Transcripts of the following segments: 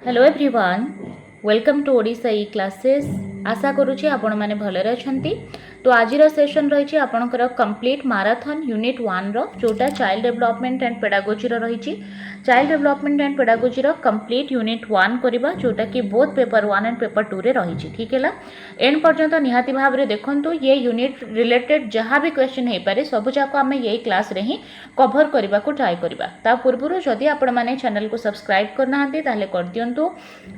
Hello everyone, welcome to Odisha e classes. आशा करुँची आपण मैंने भलरे अछंती। तो आज सेशन रही आपणकर कंप्लीट माराथन यूनिट 1 रो जोटा चाइल्ड डेवलपमेंट एंड पेडागोजी रही। Child development and pedagogy complete unit 1 करबा जोटा कि बोथ पेपर 1 एंड पेपर 2 रे रही। ठीक है, एंड पर्यंत निहाती भाव में देखंतु ये यूनिट रिलेटेड जहाँ भी क्वेश्चन हो पारे सब जाक आम यही क्लास रे ही कवर करने को ट्राए करबा। ता पूर्व जदि आपण माने चैनल को सब्सक्राइब करना ताले कर दियंतु,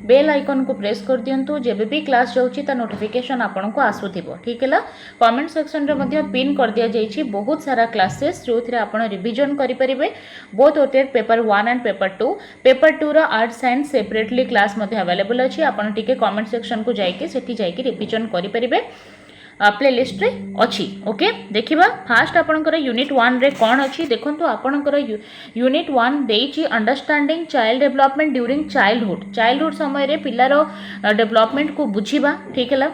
बेल आइकन को प्रेस कर दियंतु, जेबे भी क्लास जाउची ता नोटिफिकेशन आपन को आसुथिबो। ठीक है, कमेंट सेक्शन रे मध्य पिन कर दिया जाइछि बहुत सारा क्लासेस जो थिरे आपण रिवीजन करि परिबे। Both OTET paper 1 and paper 2। Paper 2 रो आर्ट साइंस सेपरेटली क्लास मध्य अवेलेबल अछि। आपण टिके कमेंट सेक्शन को जाइके सेठी जाइके रिवीजन करि परिबे। प्लेलिस्ट रे अच्छी। ओके, देखिबा फास्ट आपनकर यूनिट 1 रे कौन अच्छी देखंतु। आपनकर यूनिट 1 देइछि understanding child development during childhood समय रे पिल्लार डेवलपमेंट को बुझिबा। ठीक है,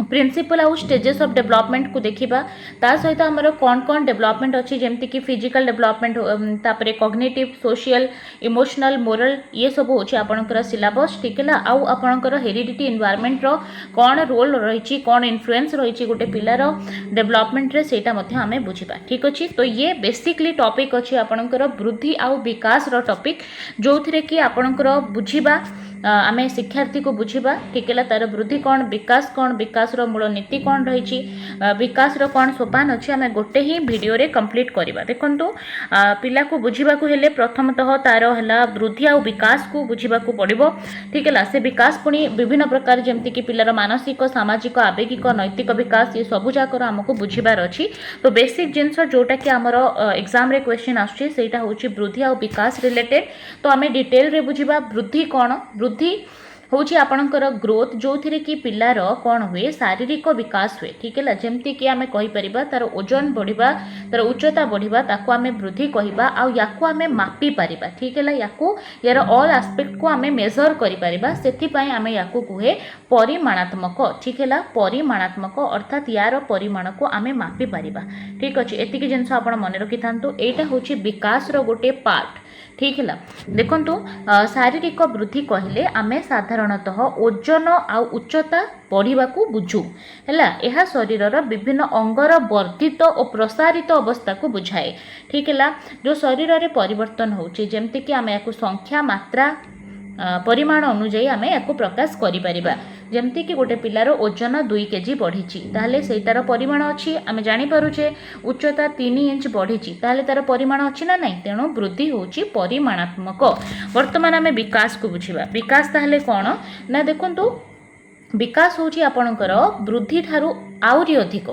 प्रिंसिपल आउ स्टेजेस ऑफ डेवलपमेंट को देखिबा। ता सहित हमर कौन कौन डेवलपमेंट अच्छी जेमती कि फिजिकल डेवलपमेंट, तापरे कॉग्निटिव, सोशल, इमोशनल, मोरल, ये सब होछि आपनकर सिलेबस। ठीक है, आउ आपनकर हेरिडिटी एनवायरनमेंट रो कौन रोल रही, कौन इन्फ्लुएंस रही गोटे पिलार डेवलपमेंट रे सेटा मध्य आमे बुझिबा। ठीक अछि, तो ये बेसिकली टॉपिक अछि आपनकर वृद्धि आउ विकास रो टॉपिक जो थिरे कि आपनकर बुझिबा आमे शिक्षार्थी को बुझिबा। ठीक है, तार वृद्धि कौन, विकास रो मूल नीति कौन रही, विकास रो कौन सोपान अच्छी आमे गोटे ही वीडियो रे कंप्लीट करिबा। देखंतु पिला को बुझिबा को हेले प्रथमतः तार हला वृद्धि आउ विकास को बुझिबा को पड़िबो। ठीक है, से विकास पुनी विभिन्न प्रकार जेमति कि पिलार मानसिक, सामाजिक, आवेगिक, नैतिक विकास ये सब जाकर हमको बुझिबार अछि। तो बेसिक जिनस जोटा कि हमर एग्जाम रे क्वेश्चन आछी सेटा होची वृद्धि आउ विकास रिलेटेड। तो आमे डिटेल रे बुझिबा वृद्धि कौन। वृद्धि होची आपणकर ग्रोथ जो थिरे कि पिलार कौन हुए, शारीरिक विकास हुए। ठीक है, जेमती कि आमे कहि परिबा तार ओजन बढ़िबा, तार उच्चता बढ़िबा, ताको आमे वृद्धि कहिबा। आ याको आमे मापी परिबा। ठीक है, याको यार ऑल एस्पेक्ट को आमे मेजर करि परिबा। सेति पई आमे याको कुहे परिमाणात्मक। ठीक है, परिमाणात्मक अर्थात यार परिमाण को आमे मापी परिबा। ठीक अछि, एतिकी जिंस आपण मन रखि थांतु। एटा होची विकास रो गोटे पार्ट। ठीक है, देखंतु शारीरिक वृद्धि कहले आमे साधारणतः ओजन आ उच्चता बढ़िबा को बुझू। हैला, एहा शरीरर विभिन्न अंगर वर्धित और प्रसारित अवस्था को बुझाए। ठीक है, जो शरीर रे परिवर्तन होची जेमति कि आमे याको संख्या, मात्रा, परिमाण अनुଯାयी आमे याको प्रकाश करि परिबा। जेमती कि गोटे पिलार ओजन 2 केजी बढ़ी ताहले सेटार परिमाण अच्छी आमे जानि पारुछे। उच्चता 3 इंच बढ़ी ताहले तार परिमाण अच्छी ना नहीं, तेणु वृद्धि होची परिमाणात्मक। वर्तमान आमे विकास को बुझिबा। विकास ताहले कौन ना देखंतु, विकास होची आपणकर वृद्धि ठारू आउरी अधिक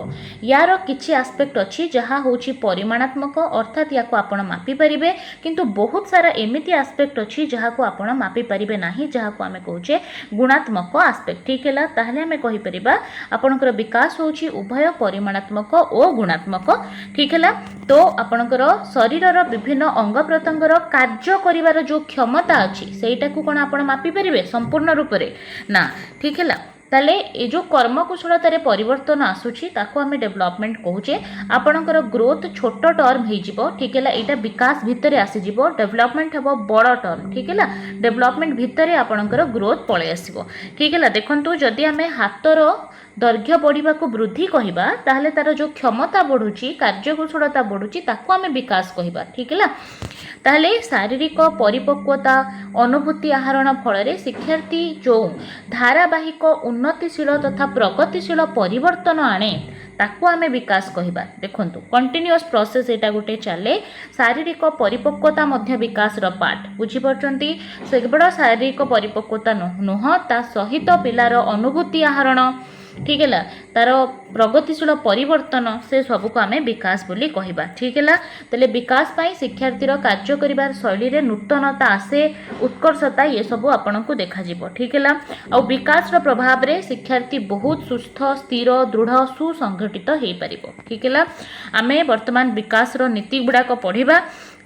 यार किछि एस्पेक्ट अच्छी जहाँ होची परिमाणात्मक अर्थात याको आपण मापी परिबे। किंतु बहुत सारा एमिति एस्पेक्ट अच्छी जहाँ को आपण मापी परिबे नाही, जहाँ को आमे कहूचे गुणात्मक एस्पेक्ट। ठीक है, ताहले आमे कहि परिबा आपणकर विकास होची उभय परिमाणात्मक और गुणात्मक। ठीक है, तो आपणकर शरीरर विभिन्न अंग प्रत्यंगर कार्य करिवार जो क्षमता अच्छी सेटा को कोन आपण मापी परिबे संपूर्ण रूप रे ना। ठीक है, ताले ए जो कर्मकुशलतार परिवर्तन आसुची ताको आमे डेवलपमेंट कहूचे। आपणकर ग्रोथ छोट टर्म हो जिवो। ठीक है, एटा विकास भितरे आसी जिवो, डेवलपमेंट हेबो बड़ टर्म। ठीक है, डेवलपमेंट भितरे आपणकर ग्रोथ पळे आसीबो। ठीक है, देखंतु जदि आमे हातर दैर्घ्य बढ़िबा को वृद्धि कहिबा ताहले तार जो क्षमता बढ़ुची, कार्यकुशलता बढ़ुची ताको आमे विकास कहिबा। ठीक है, ताहले शारीरिक परिपक्वता, अनुभूति आहरण फल शिक्षार्थी जो धारावाहिक, उन्नतिशील तथा प्रगतिशील परिवर्तन आणे ताको आमे विकास कहिबा। देखंतु कंटिन्यूअस प्रोसेस एटा गोटे चले। शारीरिक परिपक्वता मध्य विकास रो पार्ट बुझी परचंती। से केवल शारीरिक परिपक्वता नुह, ता सहित पिलार अनुभूति आहरण, ठीक है, तार प्रगतिशील परिवर्तन से सब को आमे विकास बोली कहिबा। ठीक है, तले विकास पाई शिक्षार्थीर कार्य करिवार शैली रे नूतनता आसे, उत्कर्षता ये सब आपन को देखा जिवो। ठीक है, आ विकास रो प्रभाव रे शिक्षार्थी बहुत सुस्थ, स्थिर, दृढ़, सुसंगठित हे परिबो। ठीक है, आमे वर्तमान विकास रो नीति गुडा को पढ़िबा।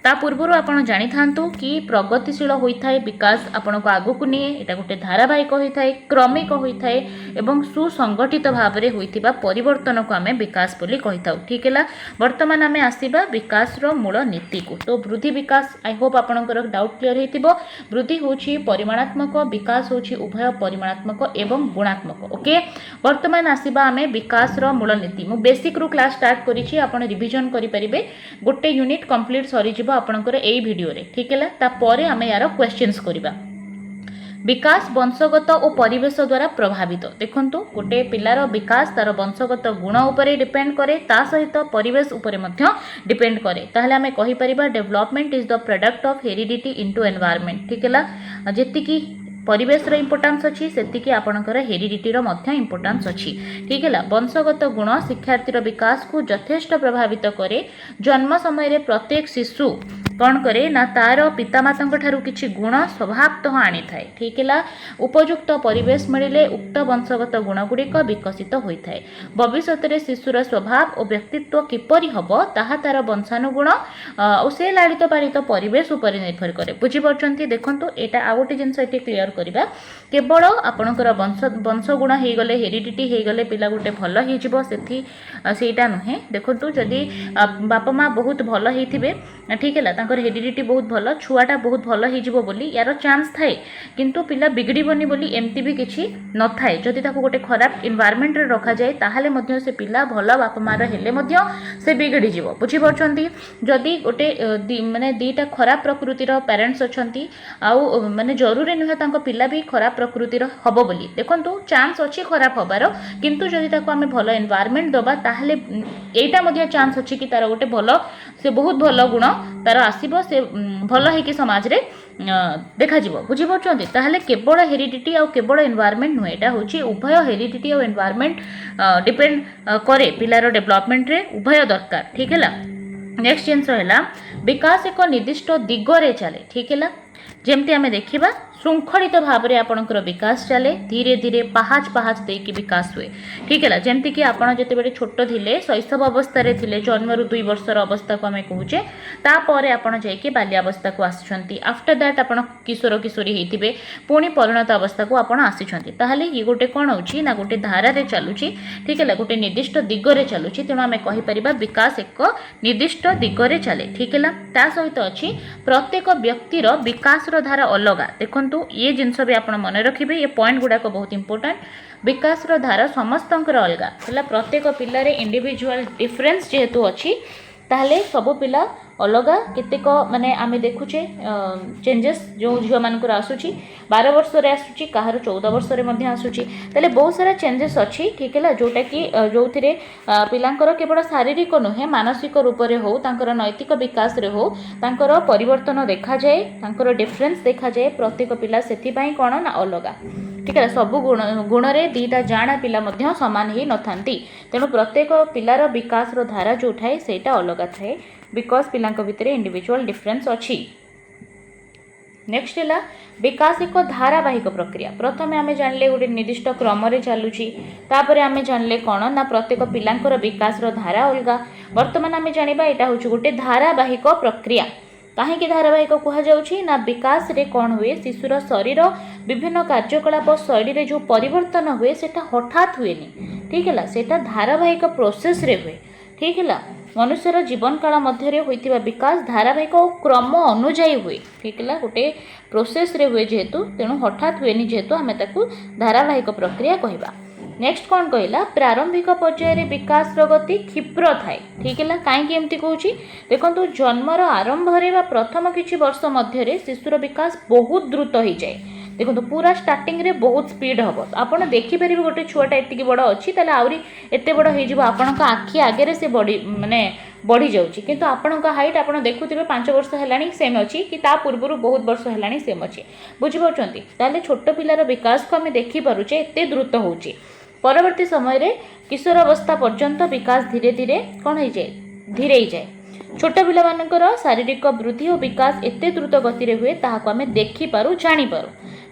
ता पूर्व आपण जानी थांतु कि प्रगतिशील होता है विकास आपण को आगु को निए एटा गोटे धारावाहिक होता है क्रमिक होता है एवं सुसंगठित भाव में होइतिबा परिवर्तन को आमे विकास बोली कहिथाउ ठीक है। वर्तमान आमे आसीबा विकास रो मूल नीति को। तो वृद्धि विकास आई होप आपनकर डाउट क्लियर हेतिबो। वृद्धि होछि परिमाणात्मक विकास होछि उभय परिमाणात्मक एवं गुणात्मक ओके। वर्तमान आसीबा आमे विकास रो मूल नीति मु बेसिक रू क्लास स्टार्ट करिछि आपण रिवीजन करि परिबे गोटे यूनिट कंप्लीट सरी जिवो आपनकर एई वीडियो रे ठीक है। ता परे आमे यार क्वेश्चंस करिबा। विकास वंशगत और परिवेश द्वारा प्रभावित देखंतु गोटे पिलार विकास तार वंशगत गुण उपरे डिपेंड करे ता सहित परिवेश उपरे मध्य डिपेंड करे। ताहले आमे कहि परिबा development is the product of heredity into environment ठीक है। जेतिकी परिवेश रो इंपोर्टेंस अच्छी सेतिकी आपणकर हेरिडिटी रो मध्य इंपोर्टेंस अच्छी ठीक है। वंशगत गुण शिक्षार्थीर विकास को यथेष्ट प्रभावित करे। जन्म समय रे प्रत्येक शिशु कौन करे ना तार पितामाता ठारू किछि गुण स्वभावतः आनी थाए ठीक है। उपयुक्त परिवेश मिले उक्त वंशगत गुण गुड़िक विकसित होता है। भविष्य में शिशुर स्वभाव और व्यक्तित्व किपरि हबो ताहा तार वंशानुगुण और से लालित पालित परिवेश उपर निर्भर करे बुझीपारछंती। देखंतु एटा आ गोटे जिनस एटी क्लियर करबा केवल आपणकर वंशगुण हो गले हेरिडिटी हो गले पिला गोटे भल हो सेटा नुहे। देखंतु जदि बापा माँ बहुत भल होइथिबे ठीक है तांकर हेरिडिटी बहुत भल छुआटा बहुत भल हो बोली यार चांस थाए किंतु पिला बिगड़बनी बोली एमती भी किसी न थाए। जदि ताको गोटे खराब एनवायरनमेंट रे रखा जाए ताहाले मध्य से पिला भल बापा माँ हेले मध्य से बिगड़ी जीव बुझीपारछंती। जदि गोटे माने दीटा खराब प्रकृतिर पेरेंट्स अछंती आउ माने जरूरी नुहे तांको पिला भी खराब प्रकृतिर हबो बोली देखंतु चांस अछि खराब हबार किंतु जदि ताको आमे भल एनवायरनमेंट दबा ताहाले एटा मध्य चांस अछि कि तार गोटे भल से बहुत भल गुण तार आसीबो से भल है कि समाज रे देखा जीवो बुझीपारछंती। ताहाले केवल हेरिडिटी और केवल एनवायरनमेंट नुहे एटा होची उभय हेरिडिटी और एनवायरनमेंट डिपेंड करे पिलार डेवलपमेंट रे उभय दरकार ठीक है। नेक्स्ट जिनस है विकास एक निर्दिष्ट दिगरे चले ठीक है। जेमती आमे देखिबा श्रृंखलित भाव में आपणकर विकास चले धीरे धीरे पहाच पहाच देकी विकास हुए ठीक है। जमती कि आपड़ जिते छोट थे शैशव अवस्था थे जन्म 2 वर्षर अवस्था को आम कहे तापर आपड़ जाकि बाल्यावस्था को आसी आफ्टर दैट आप किशोर किशोरी होते पुणी परिणत अवस्था को आपड़ आसी ये गोटे कौन हो गोटे धारे चलुची ठीक है गोटे निर्दिष्ट दिगरे चलुची तेणु आम कहीपर विकास एक निर्दिष्ट दिगरे चले ठीक है। ता सहित अच्छी प्रत्येक व्यक्तिर विकास धारा अलग देखो ये जिनस भी आप मन रखिए ये पॉइंट गुड़ाक बहुत इंपोर्टेंट। विकास धारा समस्तंकर अलग है प्रत्येक पिलारे इंडिविजुअल डिफरेंस जेहेतु अच्छी ताहले सब पिला अलग केतेक माने आमे देखुचे चेंजेस जो झियो मानकर आसुची 12 वर्ष रे आसुची कहार 14 वर्ष रे मध्ये आसुची तले बहुत सारा चेंजेस अछि ठीक है जोटा कि जो थिरे पिलांकर केवल शारीरिक नुहे मानसिक रूप रे हो तांकर नैतिक विकास रे हो तांकर परिवर्तन देखा जाए तांकर डिफरेंस देखा जाए प्रत्येक पिला सेति पई कोन ना अलग ठीक है। सब गुण रे दीटा जाना पिला मध्य समान ही न थांती तेणु प्रत्येक पिलार विकास रो धारा जो थाए सेटा अलग थाए बिकॉज पिलांक भितर इंडिविजुअल डिफरेंस अच्छी। नेक्स्ट है विकास एक धारावाहिक प्रक्रिया प्रथम आम जानले गोटे निर्दिष्ट क्रम चलुची तापर आम जानले कौन ना प्रत्येक पिलांकर विकास रो धारा अलग वर्तमान आम जानिबा एटा होची गोटे धारावाहिक प्रक्रिया कहीं धारावाहिक कहुच्छी ना विकास रे कौन हुए शिशुर शरीर विभिन्न कार्यकलाप शैली रे जो परिवर्तन हुए सेटा हठात हुए ठीक है सेटा धारावाहिक प्रोसेस रे हुए ठीक है। मनुष्यर जीवन काल मध्य होइतिबा विकास धारावाहिक और क्रम अनुजाई हुए ठीक है गोटे प्रोसेस रे हुए जेहेतु तेणु हठात हुए जेहेतु आम ताकू धारावाहिक प्रक्रिया कहवा। नेक्स्ट कौन कहला प्रारंभिक पर्यायर विकास गति क्षिप्र थाए ठीक है कहीं एमती कहूँ देखो जन्मर आरंभ प्रथम किछि वर्ष मध्य शिशुर विकास बहुत द्रुत हो जाए देखो पूरा स्टार्टिंग रे बहुत स्पीड हम आप देखिपारे गोटे छुआटा एति बड़ अच्छी आहरी एत बड़ हो आखि आगे से बढ़ी माने बढ़ी जाऊँगी किंतु आपण हाइट आप देखुए 5 वर्ष है सेम अच्छी कि ता पूर्व बहुत वर्ष है सेम अच्छी बुझीपार्टी ताले छोट पिलार विकास को आम देखिपारे एत द्रुत हो परवर्ती समय रे किशोर अवस्था पर्यंत विकास धीरे धीरे कौन हो जाए धीरे ही जाए छोट पिला मानकर शारीरिक वृद्धि और विकास एत द्रुत गति हुए ताहाको आमे देखिपारू जानिपारू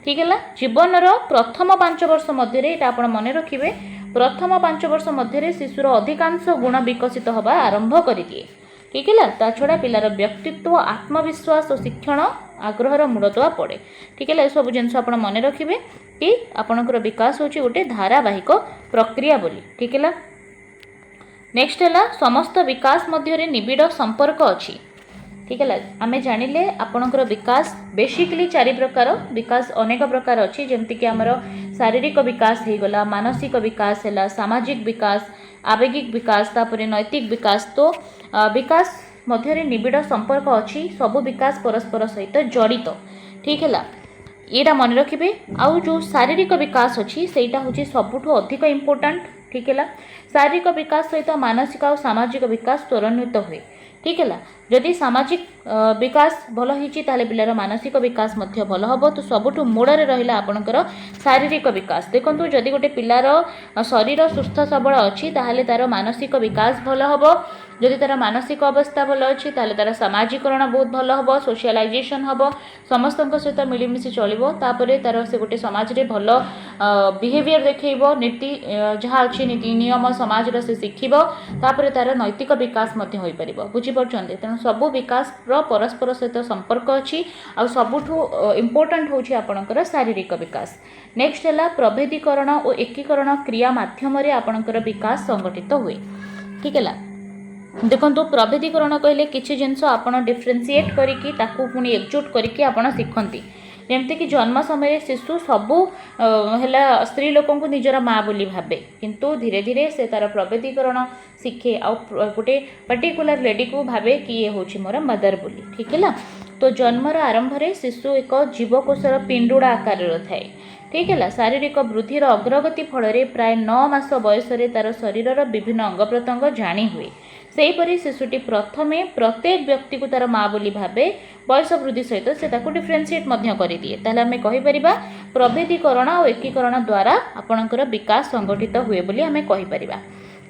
ठीक है। जीवनर प्रथम 5 वर्ष मध्य आप मन रखिए प्रथम 5 वर्ष मध्य शिशुर अधिकांश गुण विकसित हवा आरंभ कर दिए ठीक है। ता छड़ा पिलार व्यक्तित्व आत्मविश्वास और शिक्षण आग्रहर मूलदुआ पड़े। ठीक है। सब जिनस आप मन रखिए कि आपणकर विकास हूँ गोटे धारावाहिक प्रक्रिया बोली। ठीक है। नेक्स्ट है समस्त विकास मध्य निबिड़ संपर्क अच्छी। ठीक है। आम जानिले आपणकर विकास बेसिकली 4 प्रकार विकास अनेक प्रकार अच्छी जमती आमर शारीरिक विकास हो गला, मानसिक विकास है, सामाजिक विकास, आवेगिक विकास, तापर नैतिक विकास। तो विकास मध्य निबिड़ संपर्क अच्छी, सब विकास परस्पर सहित जड़ित। ठीक है। यहाँ मन रखिए आउ जो शारीरिक विकास अच्छी सेटा हूँ सबुठ अधिक इम्पोर्टाट। ठीक है। शारीरिक विकास सहित मानसिक और सामाजिक विकास त्वरान्वित हुए। ठीक है। जदि सामाजिक विकास भल होती पिलार मानसिक विकास भल हम। तो सबुठ मूଳରେ रहा आपणकर शारीरिक विकास। देखो जदि गोटे पिलार शरीर सुस्थ सबल अच्छी ताहले तार मानसिक विकास भल हम। जदि तार मानसिक अवस्था भल अच्छी ताहले तार सामाजिकरण बहुत भल हम, सोशलाइजेशन हम, समस्त सहित मिलमिशि चलो, तापर तार से गोटे समाज रे भल बिहेवियर देखब, नीति जहाँ अच्छी नीति नियम समाज से शिखब, तापर तार नैतिक विकास हो पार। बुझीपार तेणु सबू विकास परस्पर सहित संपर्क अच्छी आ सबुठ इम्पोर्टाट हूँ आपणकर शारीरिक विकास। नेक्स्ट है प्रभेदीकरण और एकीकरण क्रिया माध्यम आपणकर विकास संगठित हुए। ठीक है। देखो प्रभेदीकरण कहले किसी जिनस आपड़ डिफरेन्सीएट करिकी ताकू पुणी एकजुट करिकी आपड़ शिखती। जमती कि जन्म समय शिशु सबू है स्त्री लोक निजर माँ बोली भावे, किंतु धीरे धीरे से तार प्रभेदीकरण शिखे आ गोटे पर्टिकुलर लेडी को भावे कि ये हूँ मोर मदर बोली। ठीक है। तो जन्मर आरंभ में शिशु एक जीवकोशर पिंडुड़ा आकार थाए। ठीक है। शारीरिक वृद्धिर अग्रगति फल प्राय 9 मास बयस तार शरीर विभिन्न अंग प्रत्यंग जाणी हुए। सेहीपरि शिशुटी प्रथमे प्रत्येक व्यक्ति को तार माँ बोली भावे, बयस वृद्धि सहित से डिफरेन्सीएट कर दिए। ताहले आमे कहि प्रभेदीकरण और एकीकरण द्वारा आपणकर विकास संगठित हुए बोली आमे कहि परिबा।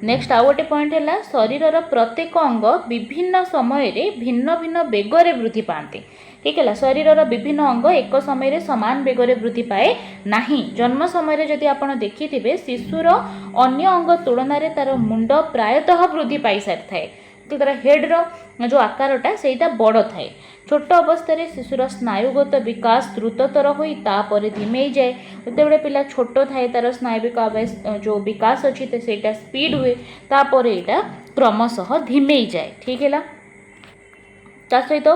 नेक्स्ट आउ गोटे पॉइंट है शरीर प्रत्येक अंग विभिन्न समय भिन्न भिन्न बेगर वृद्धि पाती। ठीक है। शरीर विभिन्न अंग एक समय सामान बेगर वृद्धि पाए नहीं। जन्म समय जदि आप देखिथे शिशुर अन्य अंग तुलन में तार मुंड प्रायतः वृद्धि पाई सारी थाए। तो तार हेड्र जो आकारटा से बड़ थाए। छोट अवस्था शिशुर स्नायुगत विकास द्रुततर होपर धीमे जाए। जिते पिला छोट थाए तार स्नायुविक जो विकास अच्छी से स्पीड हुए, तापर यहाँ क्रमशः धीमे जाए। ठीक है। ता सहित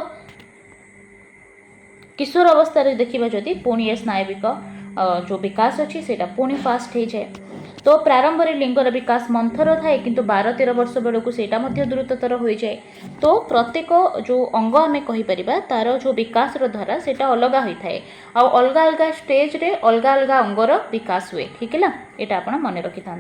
किशोर अवस्था देखा जदि पुणी स्नायुविक जो विकास अच्छी से पुणी फास्ट हो जाए। तो प्रारंभ में लिंगर विकास मंथर थाए, किंतु 12-13 वर्ष बेलू से द्रुततर हो जाए। तो प्रत्येक जो अंग आम कहीपर तार जो विकास धारा से अलग होता है। अलग अलग स्टेज रे अलग अलग अंगर विकास हुए। ठीक है। यहाँ आप मन रखि था।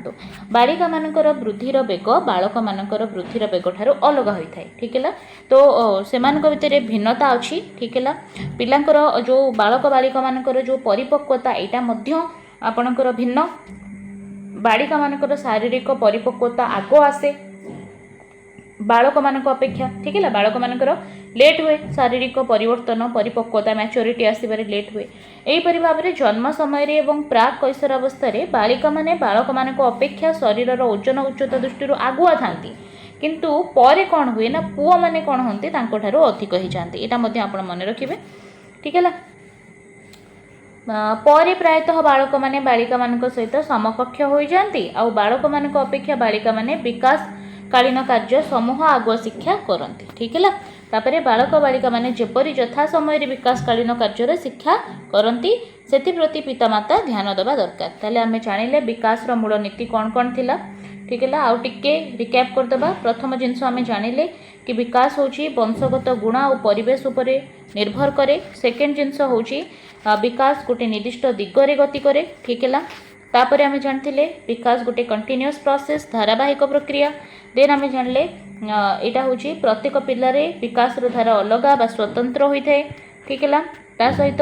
बालिका मानकर वृद्धिर बेग बालक मानकर वृद्धिर बेग ठारू अलग होता है। ठीक है। तो से भितर भिन्नता अच्छी। ठीक है। पिलांकर जो बालक बालिका मानकर जो परिपक्वता यहाँ आपणकर भिन्न। बालिका मानकर शारीरिक परिपक्वता आग आसे बालक मानक अपेक्षा। ठीक है। बालक मानकर लेट हुए शारीरिक परिवर्तन परिपक्वता मैच्योरिटी आसबार लेट हुए। यहीपरि भाव में जन्म समय एवं प्राक कैशोर अवस्था बालिका माने बालक मानक अपेक्षा शरीर ओजन उच्चता दृष्टि आगुआ था, किंतु पर कौन हुए ना पुओ मैंने कौन होती अधिक ही जाती। यहाँ आप मन रखिए। ठीक है। पर प्रायतः बालक माने बालिका मानक सहित समकक्ष हो जाती। आ बालक मानक अपेक्षा बालिका माने विकास कालीन कार्य समूह आगुआ शिक्षा करती। ठीक है। तापर बालक बालिका माने जेपरी यथा समय विकास कालीन कार्य शिक्षा करती से प्रति पितामाता ध्यान देवा दरकार। ताले आमे जानिले विकास मूल नीति कौन कौन थिला। ठीक है। आउ टिके रिकैप करदेबा। प्रथम जिनस आमे जानिले कि विकास होची वंशगत गुण और परिवेश उपरे निर्भर करे। सेकेंड जिनस होची विकास गोटे निर्दिष्ट दिगरे गति करे। ठीक है। तापर आमे जानथिले विकास गोटे कंटिन्यूअस प्रोसेस धारावाहिक प्रक्रिया। देन आमे जानले एटा होची प्रत्येक पिल्लारे विकास धारा अलग बा स्वतंत्र होता है। ठीक है। ता सहित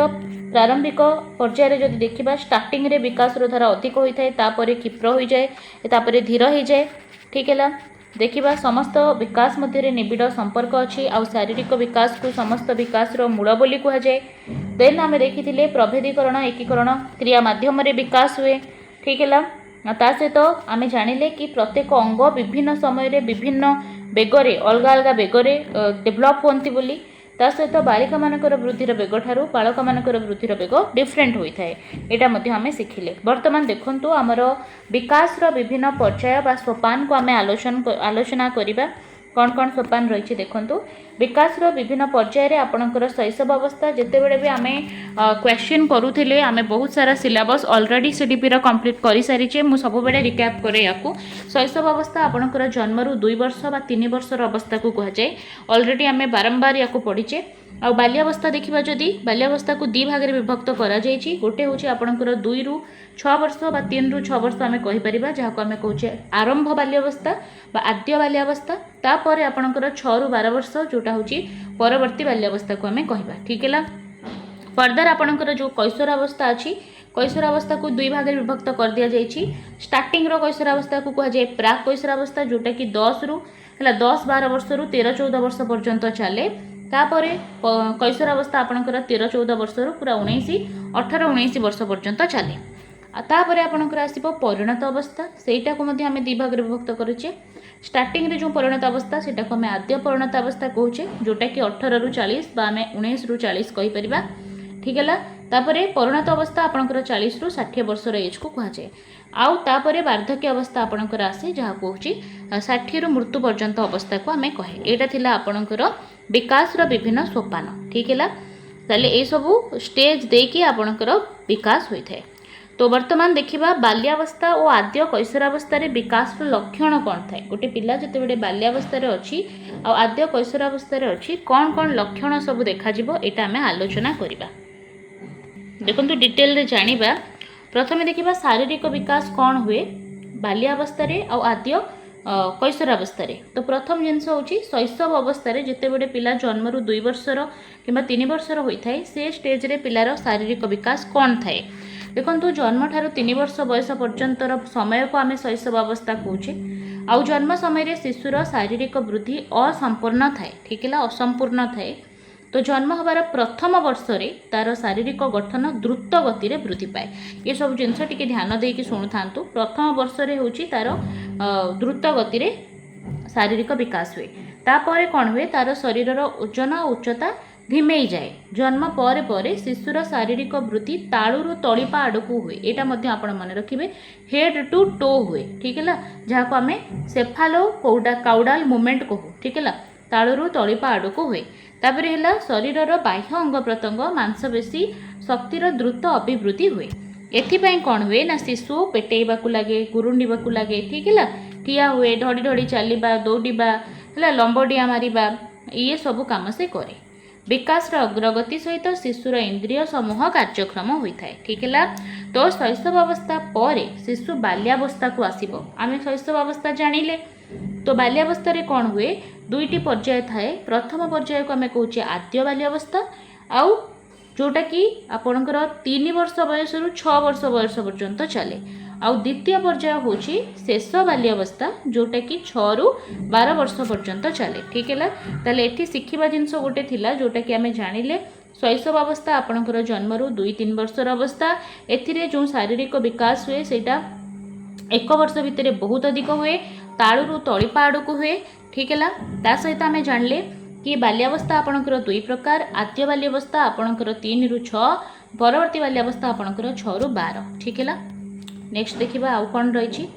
प्रारंभिक पर्यायर जदि देखा स्टार्टिंग रे विकास धारा अधिक होता है, तापर क्षिप्र हो जाए, तापर धीर हो जाए। ठीक है। देखा समस्त विकास मध्य निबिड़ संपर्क अच्छी। आ शारीरिक विकास को समस्त विकास मूल बोली कह जाए। देन आम देखी प्रभेदीकरण एकीकरण क्रिया माध्यम विकास हुए। ठीक है। ता सहित आम जानिले कि प्रत्येक अंग विभिन्न समय विभिन्न बेगरे अलग अलग बेगरे डेभलप होती बोली ता सहित बालिका मानकर वृद्धिर बेग ठारू बालक मानकर वृद्धिर बेग डिफरेंट होता है यहाँ मध्य आम शिखिले। बर्तमान देखंतु आमर विकास विभिन्न पर्याय बा सोपान को आम आलोचना करिबा कौन कौन सोपान रही देखंतु विकास विभिन्न पर्यायर आपणकर शैशव अवस्था जितेबले भी आम क्वेश्चन करूले आम बहुत सारा सिलेबस ऑलरेडी सीडीपी कंप्लीट कर सारी मुझे सब रिकैप करे या शैशव अवस्था आपणकर जन्मरू 2 वर्ष बा 3 वर्षर अवस्था को कहुए ऑलरेडी आम बारंबार या पढ़ीचे। आ बाल्यावस्था देखा जदि बाल्यावस्था को 2 भाग में विभक्त करा गोटे हूँ आपणकर 2 ରୁ 6 वर्ष बा 3 ରୁ 6 वर्ष आम कहीपर जहाँ आम कहे आरंभ बाल्यावस्था बा आद्य बाल्यावस्था तापर आपणकर 6 ରୁ 12 वर्ष जोटा हूँ परवर्ती बाल्यावस्था को आम कहवा ठीक है। फर्दर आपणकर जो कैशोरावस्था अच्छी कैशोरावस्था को 2 भाग में विभक्त कर दि जाइए। स्टार्टिंग कैशोरावस्था को कहुए प्राक कैशोरावस्था जोटा कि 10-12 वर्ष रु 13-14 वर्ष पर्यंत चले तापर कैशोरावस्था आपणकर 13-14 वर्ष रु पूरा 18-19 वर्ष पर्यंत चले तापर आपणकर आसो परिणत अवस्था सेटा को आम 2 भाग में विभक्त करुचे। स्टार्टिंग रे जो परिणत अवस्था सेटा को आम आद्य परिणत अवस्था कहूचे जोटा कि 18 ରୁ 40 बा आम 19 ରୁ 40 कहीपर ठीक है। तापर परिणत अवस्था आपणकर 40 ରୁ 60 वर्षर एज को कहुए आउ तापर वार्धक्य अवस्था आपणकर आसे जहाँ कहूँ 60 ରୁ मृत्यु पर्यंत अवस्था को आम कहे यहाँ थिला आपणकर विकास विभिन्न सोपान ठीक है। ताले ये सब स्टेज देकी आपणकर विकास होता है। तो वर्तमान देखिबा बाल्यावस्था और आद्य कैशोरावस्था विकास लक्षण कौन थाए गोटे पिला जितेबाला बाल्यावस्था अच्छी आद्य कैशोरावस्था अच्छी कौन कौन लक्षण सब देखा यहाँ आम आलोचना करवा देखो डिटेल रे जानिबा। प्रथमे देखिबा शारीरिक विकास कौन हुए बाल्यावस्था और आद्य कैशोरावस्था। तो प्रथम जिनस हूँ शैशव अवस्था जितेबाला पिला जन्मरू 2 वर्षर कि 3 वर्षर होता है से स्टेज रे पिलार शारीरिक विकास कौन थाए देखो जन्म ठारू 3 वर्ष बयस पर्यंतर समय को आम शैशव अवस्था कहे आउ जन्म समय शिशुर शारीरिक वृद्धि असंपूर्ण थाए ठीक है असंपूर्ण थाए। तो जन्म हबार प्रथम वर्ष रे तार शारीरिक गठन द्रुत गति रे वृद्धि पाए ये सब जिनस टिके ध्यान देकी शुणु थांतु। प्रथम वर्ष रे होची तार द्रुत गति रे शारीरिक विकास हुए तापर कौन हुए तार शरीर ओजन और उच्चता धिमेई जाए। जन्म पर पर शिशुर शारीरिक वृद्धि तालू तलिपा आड़कू हुए यहाँ आपण मन रखिए हेड टू टो हुए ठीक है जहाँ को आम सेफालो काउडाल मूवमेंट कहू ठीक है तालू तलिपा आड़कू हुए। तापर है शरीर बाह्य अंग प्रत्यंग मांसपेशी शक्तिर द्रुत अभिवृद्धि हुए एथिपाई कौन हुए ना शिशु पेटेबा लगे गुरुंडा लगे ठीक है ठिया हुए ढड़ी ढड़ी चलवा दौड़ा है लंबडिया मारिबा ये सब कम से करे। विकास अग्रगति सहित शिशुर इंद्रिय समूह कार्यक्रम होता है ठीक है। तो शैशव अवस्था पर शिशु बाल्यावस्था को आसब आम शैशव अवस्था जानिले। तो बाल्यावस्था कौन हुए 2टी पर्याय थाए। प्रथम पर्याय को आम कहे आद्य बाल्यावस्था आउ जोटा कि आपणकर 3 वर्ष बयस रु 6 वर्ष बयस पर्यंत चले आउ द्वितीय पर्याय हूँ शेष बाल्यावस्था जोटा कि 6 ରୁ 12 वर्ष पर्यंत चले ठीक है। ताले एठी शिखिबा जिनस गोटे थिला जोटा कि आम जानिले शैशव अवस्था आपणकर जन्मरू 2-3 वर्षर अवस्था एथिरे जो शारीरिक विकास हुए सेटा 1 वर्ष भितर बहुत अधिक हुए तालू तलिपा आड़कू हुए ठीक है। ता सहित आम जानिले कि बाल्यावस्था आपणकर 2 प्रकार आद्य बाल्यावस्था आपणकर 3 ରୁ 6 परवर्ती बाल्यावस्था आपणकर 6 ରୁ 12 ठीक है। नेक्स्ट देखिबा आउ कौन रही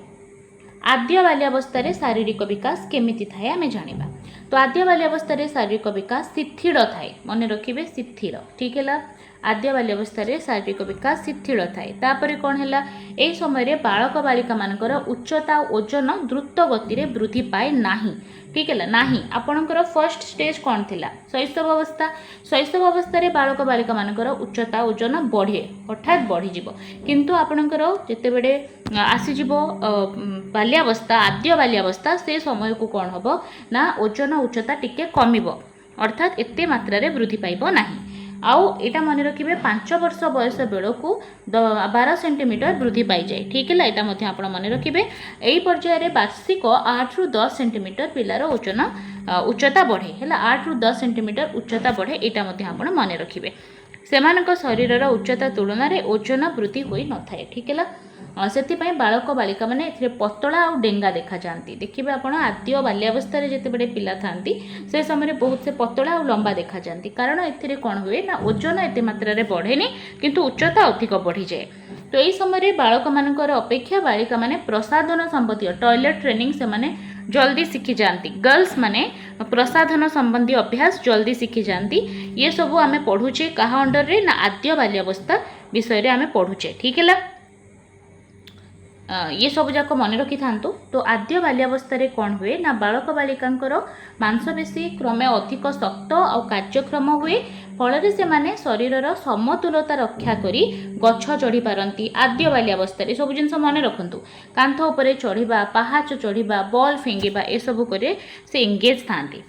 आद्य बाल्यावस्था शारीरिक विकास केमिति थाए आम जानिबा। तो आद्य बाल्यावस्था शारीरिक विकास शिथिल थाए मन रखिए शिथिल ठीक है। आद्य बाल्यावस्था शारीरिक विकास शिथिल थाए तापर कौन है यही समय बालक बालिका मानकर उच्चता ओजन द्रुत गति रे वृद्धि पाए नाही ठीक है ना आपणकर फर्स्ट स्टेज कौन थिला शैशव अवस्था। शैशव अवस्था बालक बालिका मानकर उच्चता ओजन बढ़े हठात बढ़ी जीवो किंतु आपणकर जेतेबेले आसीजिवो बाल्यावस्था आद्य बाल्यावस्था से समय को कौन हम ना ओजन उच्चता टिके कमिबो अर्थात एते मात्रा रे वृद्धि पाइबो नाही। आउ एटा मन रखिए 5 वर्ष बयस बेलू 12 सेंटीमीटर वृद्धि पाई जाए ठीक है। यहाँ आप मन रखिए यही पर्यायर वार्षिक 8 ରୁ 10 सेंटीमीटर पिलार ओजन उच्चता बढ़े है 8 ରୁ 10 सेंटीमीटर उच्चता बढ़े यहाँ आप मन रखिए। सेमानक शरीर उच्चता तुलन में ओजन वृद्धि होई न थाए ठीक है। से बालक बालिका मैंने ए पतला और डेंगा देखा जाती। देखिए आप आद्य बाल्यावस्था जिते पिला था से समय बहुत से पतला और लंबा देखा जाती, कारण ए कौन हुए ना ओजन एत मात्रा बढ़ेनि किंतु उच्चता अधिक बढ़ी जाए। तो यही समय बालक मानकर अपेक्षा बालिका माने प्रसाधन संबंधी टॉयलेट ट्रेनिंग से माने जल्दी शिखी जाती। गर्ल्स माने प्रसाधन संबंधी अभ्यास जल्दी शिखी जाती। ये सब आम पढ़ुचे क्या अंडर रे ना आद्य बाल्यावस्था विषय रे आम पढ़ुचे। ठीक है, ये सब जाक मन रखी था। तो आद्य बाल्यावस्था कौन हुए ना बालक बालिका मांसपेशी क्रमे अधिक शक्त और कार्यक्षम हुए, फल से माने शरीर समतुलता रक्षा करी गछ चढ़ी पारती। आद्य बाल्यावस्था सब जिन मन रखु, कांथ उपरे चढ़ा, पहाच चढ़ा, बॉल फिंगिबा ए सब करे से एंगेज था है।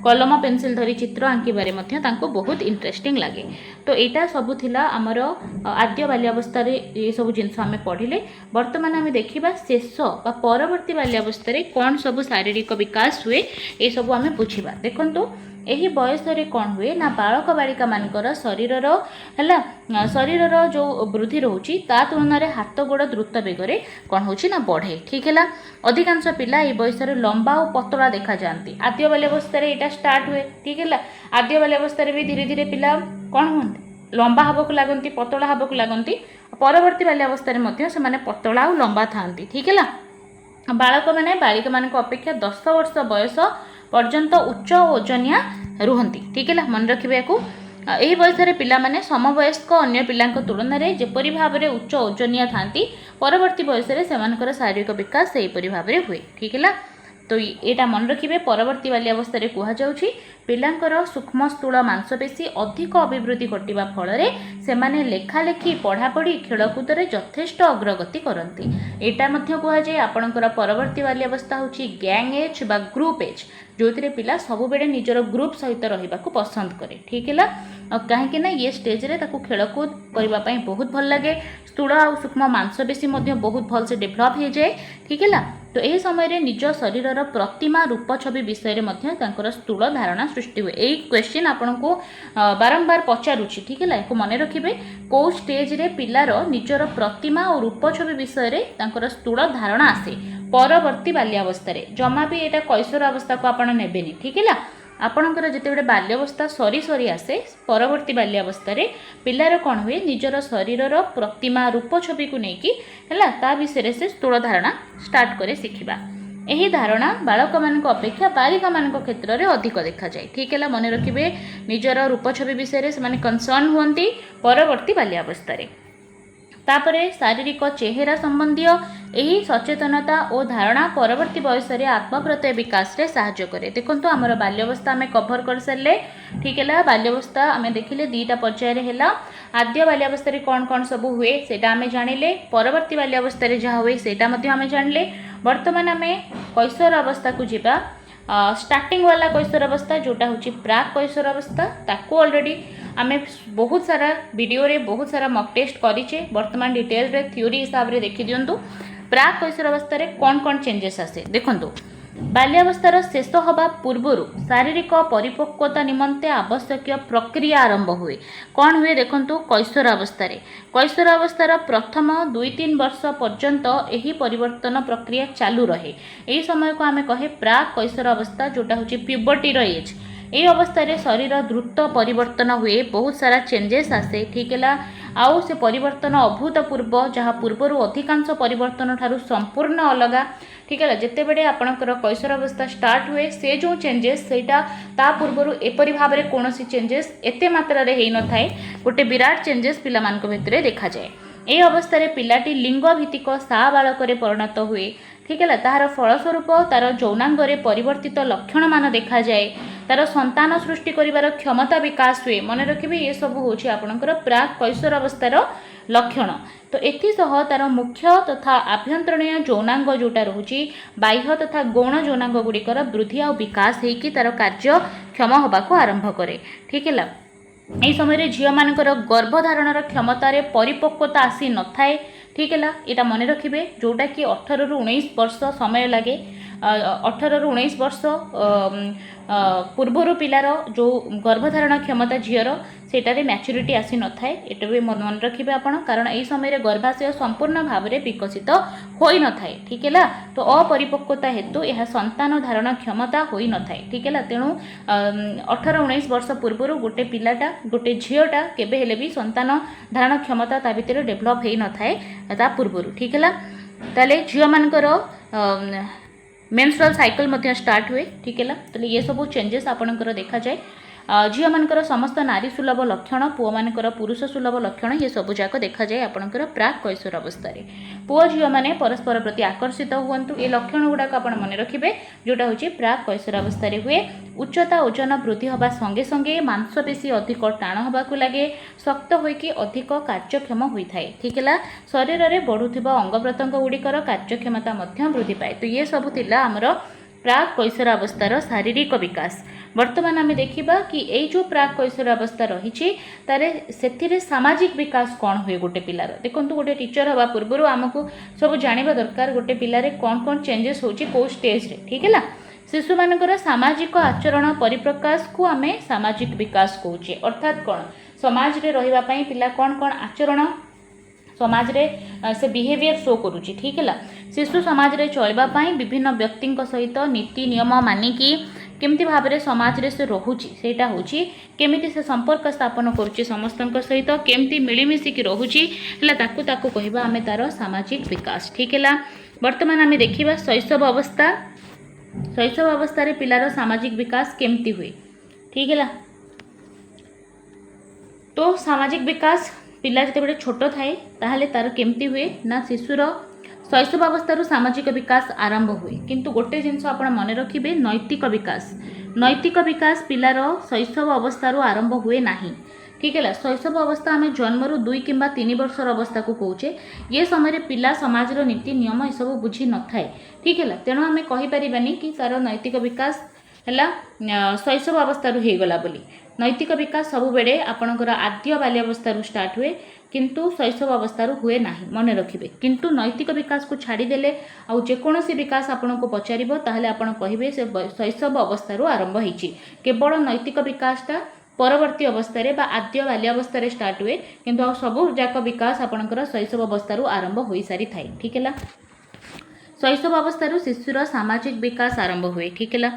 कलम पेनसिल धरी चित्र आंकिबारे बहुत इंटरेस्टिंग लगे। तो यहाँ सब थिला आमर आद्य बाल्यावस्था ये सब जिनस आम पढ़िले। वर्तमान आम देखा शेष बा परवर्ती बाल्यावस्था कौन सब शारीरिक विकास हुए ये सब आम बुझा। देखो यही बयस कौन हुए ना बालक बालिका मानकर शरीर शरीर जो वृद्धि रोचे ता तुलन में हाथ गोड़ द्रुत बेगर कौन हो बढ़े। ठीक है, अधिकांश पिला ये बयस लंबा और पतला देखा जाती। आद्य बाल्यावस्था यहाँ स्टार्ट हुए। ठीक है, आद्य बाल्यावस्था भी धीरे धीरे पिला कौन हूँ लंबा हवाक लगती, पतला हवाक लगती। परवर्ती बाल्यावस्था से पतला और लंबा था। ठीक है, बालक मैंने बालिका मान अपेक्षा 10 वर्ष बयस पर्यंत उच्च ओजनिया रुहंती। ठीक है, मन रखिए या यही बयस पिला माने समवयस्क अन्य पिला तुलन में जेपरी भाव में उच्च ओजनिया था, परवर्ती बयस से शारीरिक विकास सेहीपरि भाव में हुए। ठीक है, तो यहाँ मन रखिए परवर्ती बाल्यावस्था कहुच्छी पिलांकर सूक्ष्म स्थूल मांसपेशी अधिक अभिवृद्धि घटवा फल से माने लेखालेखी पढ़ापढ़ी खेलकूद में यथेष्ट अग्रगति करती। यहाँ कहुए आपणकर परवर्ती बाल्यावस्था हूँ गैंग एज बा ग्रुप एज, जो पिला सब बेले निजर ग्रुप सहित रहा पसंद करे। ठीक है, कहीं ये स्टेज रे ताकू खेलकूद करने बहुत भल लगे, स्थूल और सूक्ष्म मांसपेशी बहुत भल से डेभलप हो जाए। ठीक है, तो यह समय निज शरीर प्रतिमा रूप छवि विषय में स्थूल धारणा सृष्टि हुए। यही क्वेश्चन आपन को बारंबार पचारुची। ठीक है, एक मन रखिए कौ स्टेज रे पिलार निजर प्रतिमा और रूप छवि विषय में स्थूल धारणा आसे परवर्ती बाल्यावस्था। जमा भी यहाँ कैशोर अवस्था को आपड़ ने। ठीक है, आपणकर जिते बाल्यावस्था सरी सरी आसे परवर्ती बाल्यावस्था पिलार कौन हुए निजर शरीर प्रतिमा रूप छवि को लेकिन ता विषय से स्थूल धारणा स्टार्ट करे शिखिबा। यही धारणा बालक मान अपेक्षा बालिका मान क्षेत्र में अधिक देखा जाए। ठीक है, मन रखिए निजर रूप छवि विषय से कंसर्न हुंती परवर्ती बाल्यावस्था। तापरे शारीरिक चेहरा संबंधी यही सचेतनता और धारणा परवर्ती बयस आत्मप्रत्यय विकास रे साहाय्य करे। देखो आमर बाल्यावस्था आम कभर कर सारे। ठीक है, बाल्यावस्था आम देखिले दुईटा पर्यायर है। आद्य बाल्यावस्था कौन कौन सब हुए से आम जानिले, परवर्ती बाल्यावस्था जहाँ हुए से आम जानिले। वर्तमान आम कैशोर अवस्था को जीवा। स्टार्टिंग वाला कैशोर अवस्था जोटा हूँ प्राक कैशोर अवस्था ताको ऑलरेडी आम बहुत सारा वीडियो रे बहुत सारा मॉक टेस्ट करिचे। वर्तमान डिटेल रे थ्योरी हिसाब रे देखि दियंतु प्राक कैशोर अवस्था रे कौन कौन चेंजेस आसे। देखंतु बाल्यावस्थार शेष हवा पूर्वर शारीरिक परिपक्वता निमंते आवश्यक प्रक्रिया आरंभ हुए। कौन हुए देखंतु कैशोर अवस्था। कैशोर अवस्थार प्रथम 2-3 वर्ष पर्यंत यही परिवर्तन प्रक्रिया चालू रहे। यही समय को आम कहे प्राक कैशोर अवस्था जोटा हूँ प्यूबर्टीर एज। ये अवस्था शरीर द्रुत परिवर्तन हुए, बहुत सारा चेंजेस आसे। ठीक है, आउ से परिवर्तन अभूतपूर्व जहाँ पूर्वर अधिकांश परिवर्तन ठारू संपूर्ण अलग। ठीक है, जिते बड़े आपणकर कैशोर अवस्था स्टार्ट हुए से जो चेंजेस सेटा ता पूर्वर एपरी भाव में कौन चेंजेस एते मात्रा रे हेई न थाए, गोटे विराट चेंजेस पिला मानक भितर देखा जाए। ये अवस्था पिलाटी लिंग भित्तिक सा बालक परिणत हुए। ठीक है, तार फलस्वरूप तार यौनांगरे परिवर्तित लक्षण मान देखा जाए, तार संतान सृष्टि करिवार क्षमता विकास हुए। मन रखिए ये सब हूँ आपणकर प्राक कैशोर अवस्थार लक्षण। तो एसह तार मुख्य तथा आभ्यंतरणीय यौनांग जोटा रोचे बाह्य तथा गौण यौनांग गुड़िकर वृद्धि और विकास होकर तार कार्यक्षम होबाको आरंभ करे। ठीक है, यही समय झील मानकर गर्भधारणर क्षमतार परिपक्वता आसी न थाए। ठीक है, यहाँ मन रखिए जोटा कि 18 ରୁ 19 वर्ष समय लगे। 18 ରୁ 19 वर्ष पूर्वर पिलार जो गर्भधारण क्षमता झीर सेटारे मैच्योरिटी आसी न थाए एटा भी मन रखिबे आपण कारण एई समय गर्भाशय संपूर्ण भाव में विकसित होई न थाए ठीक है तो अपरिपक्वता हेतु यह संतान धारण क्षमता होई न थाए ठीक है तेणु 18-19 वर्ष पूर्वर गोटे पिलाटा गोटे झीटा केबे हेले भी संतान धारण क्षमता ता भितर डेभलप होई न थाए ता पूर्वर ठीक है ताले झील मानकर मेंस्ट्रुअल साइकिल मध्य स्टार्ट हुए ठीक है तो ये सब चेंजेस आपणकर देखा जाए झील मानकर समस्त नारी सुलभ लक्षण पुओ मानकर पुरुष सुलभ लक्षण ये सब जाक देखा जाए आपणकर प्राक कैशोर अवस्था पुओ झील माने परस्पर प्रति आकर्षित हुंतु ये लक्षण गुड़ाक आप मन रखिए जोटा हूँ प्राक कैशोर अवस्था हुए उच्चता ओजन वृद्धि हवा संगे संगे मांसपेशी अधिक टाण होबाकू लगे शक्त होइकी अधिक कार्यक्षम होता है ठीक है शरीर में बढ़ुथिबा अंग प्रत्यंग गुड़िकर कार्यक्षमता मध्य वृद्धि पाए तो ये सब थिला हमर प्राक कैशोर अवस्थार शारीरिक विकास वर्तमान आम देखा कि यही जो प्राक कैशोर अवस्था रही से सामाजिक विकास कौन हुए गोटे पिलार देखो गोटे टीचर हवा पूर्व आमको सब जाना दरकार गोटे पिलारे कौन कौन चेंजेस हो स्टेज रे ठीक है शिशु मानकर सामाजिक आचरण परिप्रकाश को आम सामाजिक विकास कौचे अर्थात कौन समाज रे रहिबा पई पिला कौन कौन आचरण समाज रे से बिहेवियर शो करुच्ची ठीक है शिशु समाज रे चलबा पई विभिन्न व्यक्ति सहित नीति नियम मानिकी केमती भाव में समाज रे से रोची सेटा होची केमिति से संपर्क स्थापन करुच्ची समस्त सहित केमती मिलमिशिकी रोची ताकू कहबा आमे तार सामाजिक विकास ठीक है वर्तमान आमे देखिबा शैशव अवस्था रे पिलार सामाजिक विकास केमती हुए ठीक है तो सामाजिक विकास पिला जिते छोट थाए ताहले तार केमती हुए ना शिशुर शैशव अवस्था सामाजिक विकास आरंभ हुए किंतु गोटे जिनस आप मन रखिए नैतिक विकास पिलार शैशव अवस्था आरंभ हुए नहीं ठीक है शैशव अवस्था आम जन्म 2 किंबा 3 वर्षर अवस्था को कौचे ये समय पिला समाज नीति नियम ये सब बुझी न थाए ठीक है तेणु आम कहीपरानी कि तार नैतिक विकास है शैशव अवस्था होगला बोली नैतिक विकास सब बेले आपणकर आद्य बाल्यावस्था स्टार्ट हुए किंतु शैशव अवस्था हुए ना मन रखिए किंतु नैतिक विकास को छाड़देले आउ जेकोसी विकास आपन को पचारिबो ताहले आपन कहिबे से शैशव अवस्था आरंभ होईची केवल नैतिक विकासटा परवर्ती अवस्था बा आद्य बाल्यावस्था स्टार्ट हुए किंतु आ सब जाक विकास आपणकर शैशव अवस्था आरंभ हो सारी थाए ठीक है शैशव अवस्था शिशुर सामाजिक विकास आरंभ हुए ठीक है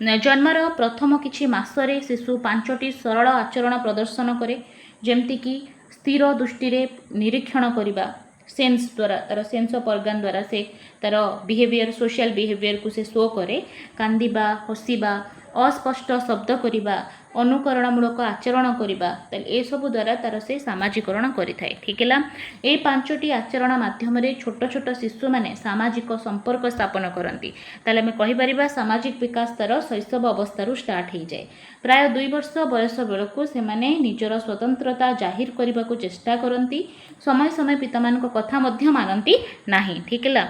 जन्मर प्रथम किछि मासरे शिशु 5टी सरल आचरण प्रदर्शन करे जेमती कि स्थिर दृष्टि रे निरीक्षण करवा सेन्स द्वारा तार सेन्स ऑफ ऑर्गन द्वारा से तार बिहेवियर सोशल बिहेवियर को से शो करे कांदिबा हसिबा अस्पष्ट शब्द करवा अनुकरणमूलक आचरण करवा ए सब द्वारा तार से सामाजिकरण करिथाए ठीक है ये 5टी आचरण माध्यम छोट छोट शिशु माने सामाजिक संपर्क स्थापन करती ताले आम कहीपर सामाजिक विकास तार शैशव अवस्था स्टार्ट हो जाए प्राय 2 वर्ष बयस बेलू से माने निजर स्वतंत्रता जाहिर करने को चेष्टा करती समय समय पिता मान कथा मध्य मानती नहीं ठीक है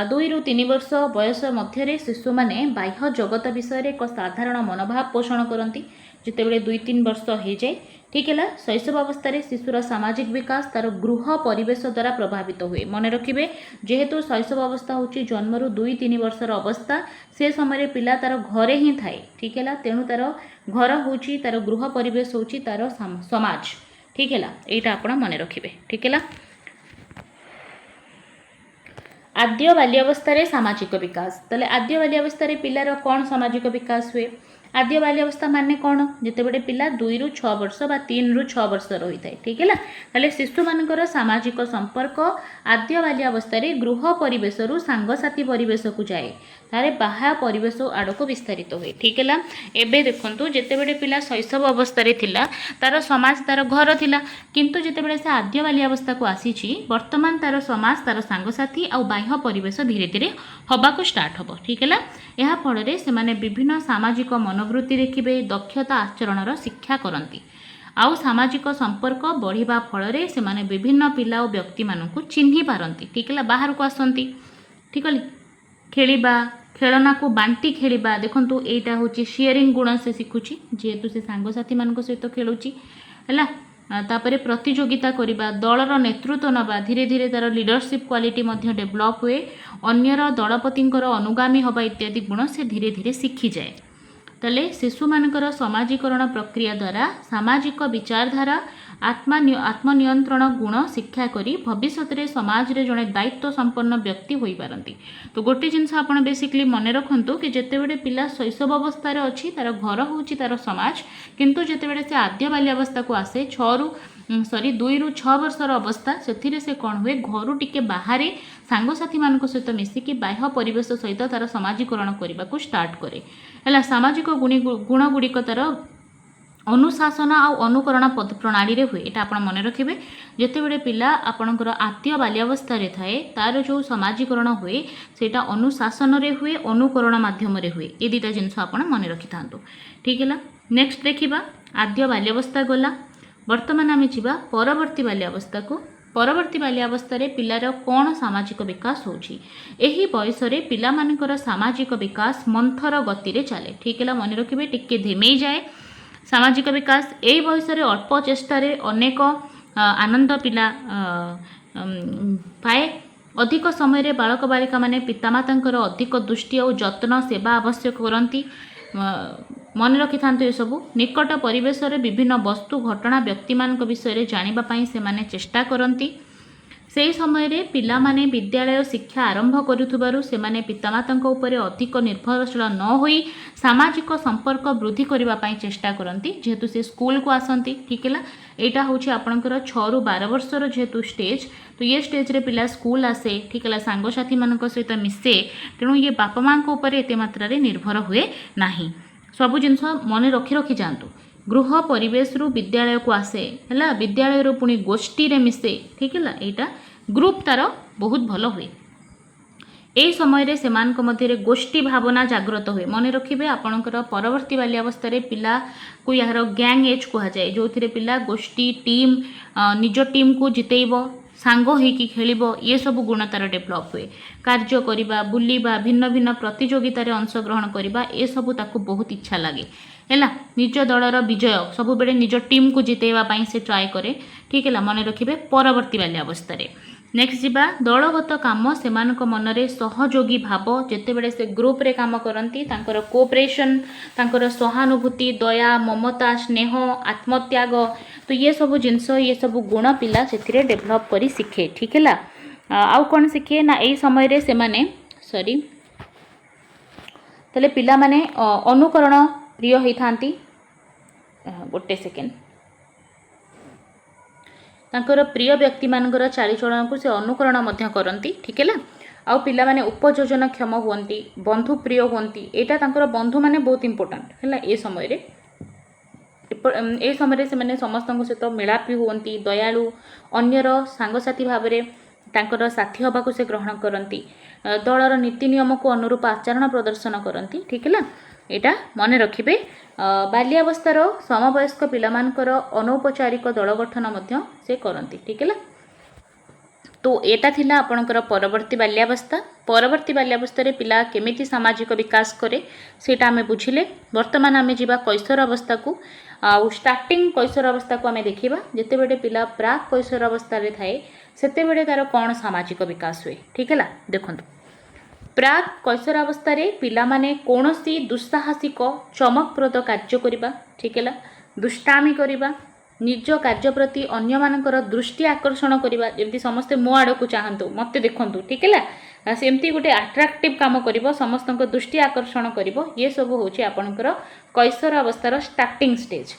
2 ରୁ 3 वर्ष बयस मध्य शिशु माने बाह्य जगत विषय एक साधारण मनोभाव पोषण करती जितेबले 2-3 वर्ष हो जाए ठीक है शैशव अवस्था शिशुर सामाजिक विकास तार गृह परिवेश द्वारा प्रभावित हुए मन रखिए जेहेतु शैशव अवस्था हूँ जन्म 2-3 वर्षर अवस्था से समय पिला तार घरे ही थाए ठीक है तेणु तार घर हूँ तार गृह परिवेश हूँ तार समाज ठीक है यहाँ आप मन रखिए ठीक है आद्य बाल्यावस्था सामाजिक विकास ताले आद्य बाल्यावस्था पिलार कौन सामाजिक विकास हुए आद्य बाल्यावस्था माने कौन जितेबले पिला 2 ରୁ 6 वर्ष बा 3 ରୁ 6 वर्ष रही थाए ठीक है ताले शिशु मानकर सामाजिक संपर्क आद्य बाल्यावस्था गृह परिवेश रु सांगसाथी परिवेश को जाए तारे बाह्य परिवेश आड़ को विस्तारित हुए ठीक है एबे देखंतु जितेबले पिला शैशव अवस्था थिला तार समाज तार घर थिला किंतु जितेबले से आद्य बाल्यावस्था को आसीची वर्तमान तार समाज तार सांगसाथी आ बाह्य परिवेश धीरे धीरे हवा को स्टार्ट हम ठीक है यहाँ फल से माने विभिन्न सामाजिक मनोवृत्ति देखिए दक्षता आचरण शिक्षा करती आउ सामाजिक संपर्क बढ़िबा फल से माने विभिन्न पिला और व्यक्ति मानू चिन्ह पारती ठीक है बाहर को आसती ठीक है खेलिबा खेलना को बांटी खेलिबा देखंतु एटा होची शेयरिंग गुण से शिखुची जेहेतु से सांगसाथी मान सहित खेलुची है तापरे प्रतियोगिता करिबा दलर नेतृत्व नबा धीरे धीरे तार लीडरशिप क्वालिटी मध्य डेवलप हुए अन्यर दलपतिंकर अनुगामी हवा इत्यादि गुण से धीरे धीरे शिखी जाए। तले शिशु मानकर समाजीकरण प्रक्रिया द्वारा सामाजिक विचारधारा आत्मनियंत्रण गुण शिक्षा करी भविष्य में समाज रे जड़े दायित्व संपन्न व्यक्ति हो पारती। तो गोटे जिनस आप बेसिकली मन रखु कि जितेबले पिला शैशव अवस्था अच्छी तार घर हूँ तार समाज, किंतु जितेबले से आद्य बाल्यावस्था को आसे 2 ରୁ 6 वर्षर अवस्था से कौन हुए घर टिके बाहर सांगसाथी मान सहित मिसिकी बाह्य परिवेश सहित तार समाजीकरण करने को स्टार्ट करे। है सामाजिक गुण गुड़िक तार अनुशासन आ अनुकरण प्रणाली हुए। यहाँ आप मन रखिए जितेबले पिला आपणकर आद्य बाल्यावस्था थाए तार जो समाजीकरण हुए सेटा अनुशासन रे हुए अनुकरण माध्यम हुए। ये दुटा जिनस आप मन रखि था। ठीक है, नेक्स्ट देखा आद्य बाल्यावस्था गला। वर्तमान आम जा परवर्ती बाल्यावस्था को। परवर्ती बाल्यावस्था पिलार कौन सामाजिक विकास होची। एही बयस रे पिला मानकर सामाजिक विकास मंथर गति रे चले। ठीक है, मन रखिए टिके धेमेई जाए सामाजिक विकास। यही बयस अल्प चेष्टार अनेक आनंद पिला पाए। अधिक समय बालक बालिका माने पितामातांकर अधिक दृष्टि और जत्न सेवा आवश्यक करती। मन रखि था ये सबू निकट परिवेश रे विभिन्न वस्तु घटना व्यक्ति मान विषय जानापी से चेष्टा करती। से समय रे पिला माने विद्यालय शिक्षा आरंभ करुथुबारु से माने पितामाता उपर अधिक निर्भरशील न होई सामाजिक संपर्क वृद्धि करने पाई चेष्टा करती जेहेतु से स्कूल को आसती। ठीक है, यहाँ हूँ आपंकर 6 ରୁ 12 वर्षर जेहेतु स्टेज, तो ये स्टेज रे पिला स्कूल आसे। ठीक है, सांगसाथी मान सहित मिसे, तेणु ये बापा माँ एत मात्रा निर्भर हुए नहीं। सबू जिनस मन रखी रखी जातु। गृह परिवेश रु विद्यालय को आसे है, विद्यालय रू पुणी गोष्ठी रे मिसे। ठीक है, यहाँ ग्रुप तार बहुत भल हुए। यही समय सेमानक मध्य गोष्ठी भावना जागृत हुए। मन रखिए आपणकर परवर्ती बाल्यावस्था पिला को यार गैंग एज कह जाए, जो थे पिला गोष्ठी टीम निज टीम को जितेब सांग होइकी खेलिबो, ये सब गुण तार डेभलप हुए। कार्य करिबा बुलिबा भिन्न भिन्न प्रतियोगितार अंशग्रहण करिबा ये सब ताकू बहुत इच्छा लगे। है निज दलर विजय सब बेले निज टीम को जितेबाई से ट्राए करे। ठीक है, मन रखिए परवर्ती बाल्यावस्था। नेक्स्ट जीवा दलगत काम से मनरे सहयोगी भाव जितेबले से ग्रुप रे काम करती तांकर कोऑपरेशन तांकर सहानुभूति दया ममता स्नेह आत्मत्याग, तो ये सब जिनस ये सब गुण पिला से डेभलप करी शिखे। ठीक है, आउ कौन शिखे ना यही समय से माने सॉरी तले पिला माने अनुकरण प्रिय होती। गोटे सेकेंड तांकर प्रिय व्यक्ति मानकर चालीचलन को से अनुकरण मध्य करती। ठीक है, आउ पिला माने उपयोजन क्षम हुंती बंधु प्रिय हुंती। यहाँ तांकर बंधु माने बहुत इंपोर्टेंट है। ये समय से माने समस्त सहित मिलापी हुंती दयालु अन्यर सांगसाथी भाव में तांकर साथी हवा से ग्रहण करती दलर नीति नियम को अनुरूप आचरण प्रदर्शन करती। ठीक है, यहाँ मन रखिए बाल्यावस्थार समवयस्क पिलामानकर अनौपचारिक दल गठन मध्य से करती। ठीक है, तो एटा थिला आपणकर परवर्ती बाल्यावस्था। परवर्ती बाल्यावस्था पिला केमिति सामाजिक विकास करे सेटा आमे बुझिले। वर्तमान आमे जिबा कैशोर अवस्था को। स्टार्टिंग कैशोर अवस्था को आमे देखिबा जेतेबेले पिला प्राक कैशोर अवस्था रे थाए सेतेबेले तार कोन सामाजिक विकास हुए। ठीक है, देखंतु प्राक कैशोर अवस्था पिला माने कौनसी दुस्साहसिक चमकप्रद कार्य करवा। ठीक है, दुष्टामी करवा निज कार्य प्रति अन्य मानकर दृष्टि आकर्षण करवा जमी समस्ते मो आड़ को चाहतु मत देखु। ठीक है, सेमती गोटे अट्राक्टिव काम कर समस्त दृष्टि आकर्षण कर ये सब हूँ आपणकर कैशोर अवस्थार स्टार्टिंग स्टेज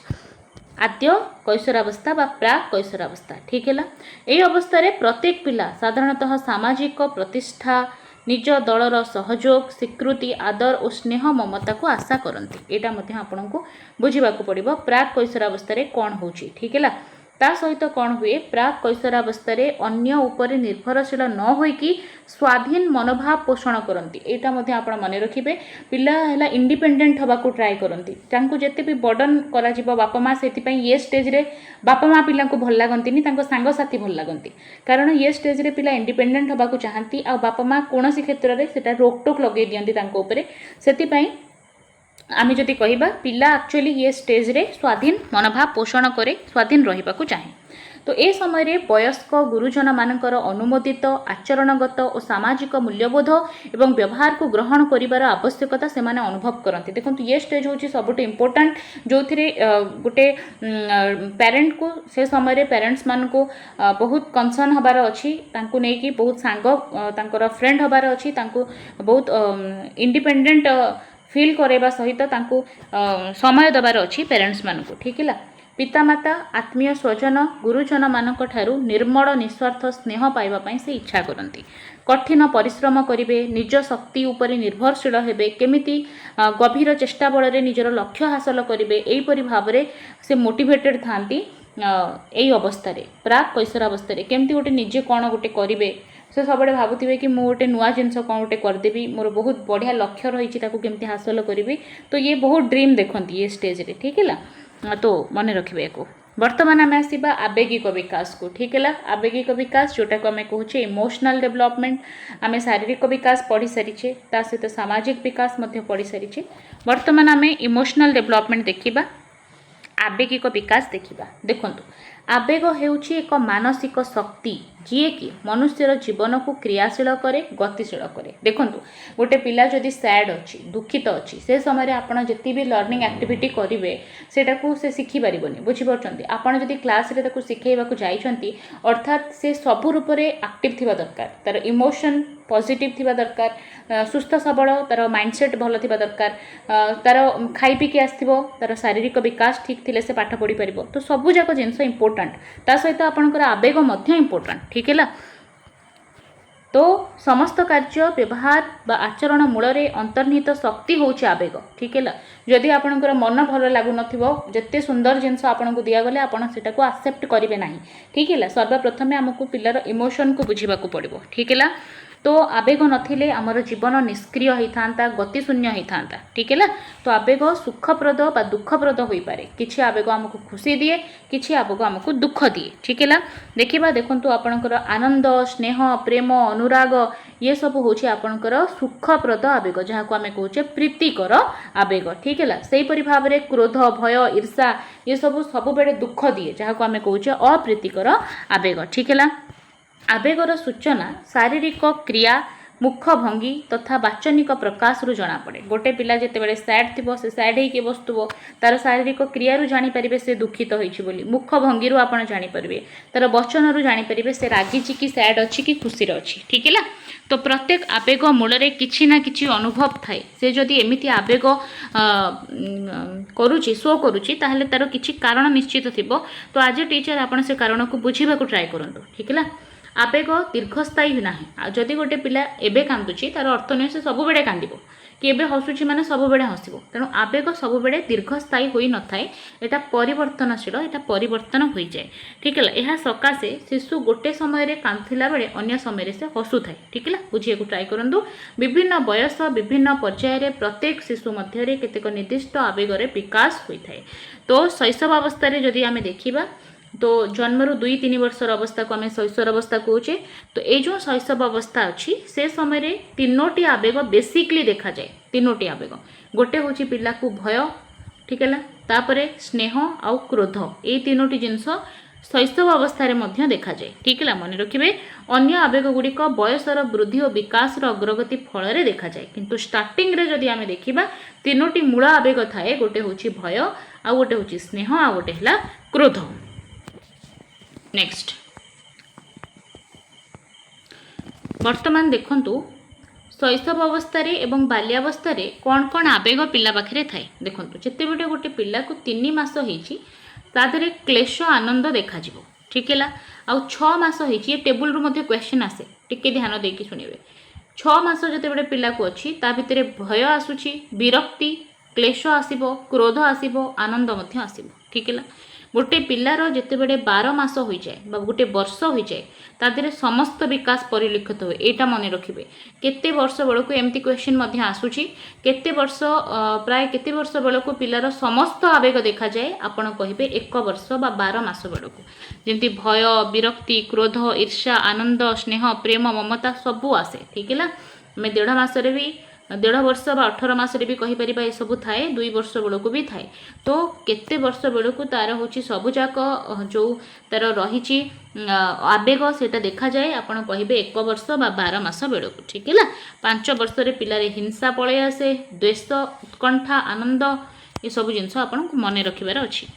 आद्य कैशोर अवस्था बा प्राक कैशोर अवस्था। ठीक है, यही अवस्था प्रत्येक पिला साधारणतः सामाजिक प्रतिष्ठा निज दलर सहयोग स्वीकृति आदर और स्नेह ममता को आशा करती। यहाँ आपन को बुझा पड़ो प्राक कैशोर अवस्था कौन हो। ठीक है, ता सहित कौन हुए प्राक कैशोर अवस्था अन्य उपर निर्भरशील न होइकी स्वाधीन मनोभाव पोषण करती। यहाँ आप मन रखिए पिला है इंडिपेंडेंट हवा को ट्राए करती जिते भी बर्डन कर बापा माँ से ये स्टेज रे बापा माँ पिला को भल लगती सांगसाथी भल लगती कारण ये स्टेज रे पिला इंडिपेंडेंट हवा को चाहती आ बापा माँ कौन क्षेत्र में रोकटोक लगे दिखती से आमे जदि कहिबा पिला एक्चुअली ये स्टेज रे स्वाधीन मनोभाव पोषण करे स्वाधीन रहिबाकु चाहे। तो ए समय रे वयस्क गुरुजन मानकर अनुमोदित आचरणगत और सामाजिक मूल्यबोध एवं व्यवहार को ग्रहण करिवार आवश्यकता से माने अनुभव करती। देखो ये स्टेज होची सबुठ इम्पोर्टेंट जो थिरे गोटे पेरेंट को से समय रे पेरेंट्स मान को बहुत कंसर्न हबार अच्छी तांको नै कि बहुत सांग तांकर फ्रेंड हबार अच्छी तांको बहुत इंडिपेंडेंट फील करवा सहित तांको समय दबार अच्छी पेरेंट्स मान को। ठीक है, पितामाता आत्मीय स्वजन गुरुजन मानक ठारू निर्मल निस्वार्थ स्नेह पाइबा पई से इच्छा करती। कठिन परिश्रम करिवे, निज शक्ति उपर निर्भरशील हेबे, केमिति गभीर चेष्टा बल रे निजर लक्ष्य हासिल करिवे, एहीपरि भाव रे से मोटिवेटेड थांती। यही अवस्था प्राक कैशोर अवस्था केमती गोटे निजे कौन गोटे करेंगे से सब भावुवे कि मुझे गोटे नुआ जिनस कौन गोटे करदेवी, मोर बहुत बढ़िया लक्ष्य रही केमती हासिल करी। तो ये बहुत ड्रीम देखती ये स्टेज रे। ठीक है, तो मन रखिए को। वर्तमान आम आसवा आवेगिक विकास को। ठीक है, आवेगिक विकास जोटा को आम कहे इमोशनल डेवलपमेंट। आम शारीरिक विकास पढ़ी सारीचे, ता सहित सामाजिक विकास पढ़ी सारीचे। वर्तमान आम इमोशनल डेवलपमेंट देखा, आवेगिक विकास देखा। देखु आवेग हेउछि एक मानसिक शक्ति जी कि मनुष्यर जीवन को क्रियाशील करे, गतिशील करे। देखु गोटे पिला जदि सैड अच्छी दुखित अच्छी से समय आपड़ जी भी लर्निंग एक्टिविटी करेंगे सेटा को से शिखी पारबनी। बुझीपार आपड़ जदि क्लास रे ताको शिखेबाकू जाइछंती अर्थात से सब रूप से एक्टिव थिबा दरकार, तार इमोशन पॉजिटिव थिबा दरकार, सुस्थ सबल तार माइंडसेट भल थिबा दरकार, तार खाई पीके आसथिबो, तार शारीरिक विकास ठीक थिले से पाठ पढ़ी पारिबो। तो सबु जाक जिनस इंपोर्टेंट, ता सहित आपनकर आवेग मध्य इंपोर्टेंट। ठीक है, तो समस्त कार्य व्यवहार बा आचरण मूल रे अंतर्निहित शक्ति होउछि आवेग। ठीक है, जदि आपनकर मन भल लागु नथिबो, जत्ते सुंदर जिनस आपनको दिया गले आपण सेटा को एक्सेप्ट करिवे नाही। ठीक है, सर्वप्रथमे हमकु पिलार इमोशन को बुझिबाकू पड़िबो। ठीक है, तो आवेग नथिले आमर जीवन निष्क्रिय होता, गतिशून्य होता। ठीक है, तो आवेग सुखप्रद बा दुखप्रद हो पारे। किछि आवेग आमको खुशी दिए, किछि आवेग आमको दुख दिए। ठीक है, देखिबा देखंतु आपणकर आनंद स्नेह प्रेम अनुराग ये सब होछि आपणकर सुखप्रद आवेग, जहाँ को आमे कहूचे प्रीतिकर आवेग। ठीक है, सेही परि भाव रे क्रोध भय ईर्षा ये सब बेले दुख दिए, जहाँ को आमे कहूचे अप्रीतिकर आवेग। ठीक है, आवेगर सूचना शारीरिक क्रिया मुख भंगी तथा वाचनिक प्रकाश रु जना पड़े। गोटे पिला जिते बड़े सैड थी से सैड होके बसुव, तार शारीरिक क्रिया रु जानीपर से दुखित होइछि बोली, मुख भंगी रु आपण जानीपर, तार वचन रु जानीपर से रागी कि सैड अच्छी कि खुशी अच्छी। ठीक है, तो प्रत्येक आवेग मूल रे किछि ना किछि अनुभव थाए। से जदि एमिति आवेग करुछि शो करुछि ताहले तार किछि कारण निश्चित थिबो। तो आज टीचर आपण से कारण को बुझिबाकू ट्राई करंतु। ठीक है, आवेग दीर्घस्थायी ना। जदि गोटे पिला एबे कांदुछि तार अर्थ नुहे से सब बेले कांदिबो कि एबे हसुछि माने सब बेले हसिबो। तेणु आवेग सब बेले दीर्घस्थायी होई न थाए, एटा परिवर्तनशील, एटा परिवर्तन होई जाए। ठीक है, यह सकाशे शिशु गोटे समय रे कांदथिला बेले अन्य समय रे से हसु थाए। ठीक है, बुझिएको ट्राई करंतु। विभिन्न बयस विभिन्न पर्याय रे प्रत्येक शिशु मध्य रे केतेक निर्दिष्ट आवेग रे विकास होई थाए। तो शैशव अवस्था रे जदि आमे देखिबा तो जन्मरू 2-3 वर्षर अवस्था को आम शैशव अवस्था कहे। तो ये जो शैशव अवस्था अच्छी से समय रे 3टी आवेग बेसिकली देखा जाए। 3टी आवेग, गोटे हूँ पिला को भय। ठीक है, तापरे स्नेह आउ क्रोध, ये 3टी जिनस शैशव अवस्था मध्य देखा जाए। ठीक है, मन रखिए अन्य आवेग गुड़िक बयसर वृद्धि और विकास अग्रगति फल देखा जाए। किंतु स्टार्टिंग रे जदि आम देखा 3टी मूल आवेग थाए, गोटे हूँ भय, आउ गोटे हूँ स्नेह, आउ गोटे है क्रोध। नेक्स्ट वर्तमान देखंतु शैशव अवस्था एवं बाल्यावस्था कौन कौन आवेग पिला पाखे थाए। देखंतु जिते बटे गोटे पिला को 3 मास होईची तादरे क्लेश आनंद देखा जिवो। ठीक है, आउ 6 मास होईची ये टेबल रु मध्ये क्वेश्चन आसे, टिके ध्यान देकी सुनिबे। 6 मास जते बटे पिला को अछि ता भितरे भय आसुची, विरक्ति क्लेश आसीबो, क्रोध आसीबो, आनंद मध्ये आसीबो। ठीक है, गोटे पिलार जिते बड़े 12 मास हो जाए गोटे वर्ष हो जाए तादरे समस्त विकास परिलक्षित हुए। एटा मन रखिए केते वर्ष बेलू एमती क्वेश्चन आसूची, केते वर्ष प्राय केते वर्ष बेलू पिलार समस्त आवेग देखा जाए आपण कहे 1 वर्ष बा 12 मास बेलू, जमी भय विरक्ति क्रोध ईर्षा आनंद स्नेह प्रेम ममता सबू आसे। ठीक है, आम 1.5 मास भी 1.5 वर्ष बा 18 मासरे भी कहीपर ये सब थाए 2 वर्ष बेलू भी थाए तो केते वर्ष बेलू तार हूँ सबुजाक जो तार रही आवेग से देखा जाए आपड़ कहे 1 वर्ष बा 12 मास बेलू ठीक है 5 वर्ष पिलार हिंसा पलि आसे द्वेष उत्कंठा आनंद ये सब जिनस आपन मन रखिबार अच्छी।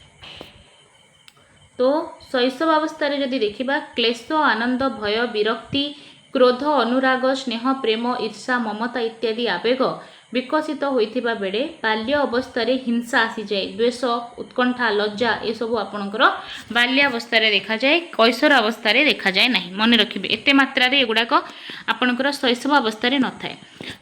तो शैशव अवस्था जदि देखा क्लेश आनंद भय विरक्ति क्रोध अनुराग स्नेह प्रेम ईर्षा ममता इत्यादि आवेग विकसित होइथिबा बेले बाल्य अवस्था हिंसा आसी जाए द्वेष उत्कंठा लज्जा ये सब आपणकर बाल्यावस्था देखा जाए कैशोर अवस्था देखा जाए नहीं मन रखिए एते मात्रा एगुड़ाक आपणकर शैशव अवस्था न थाए।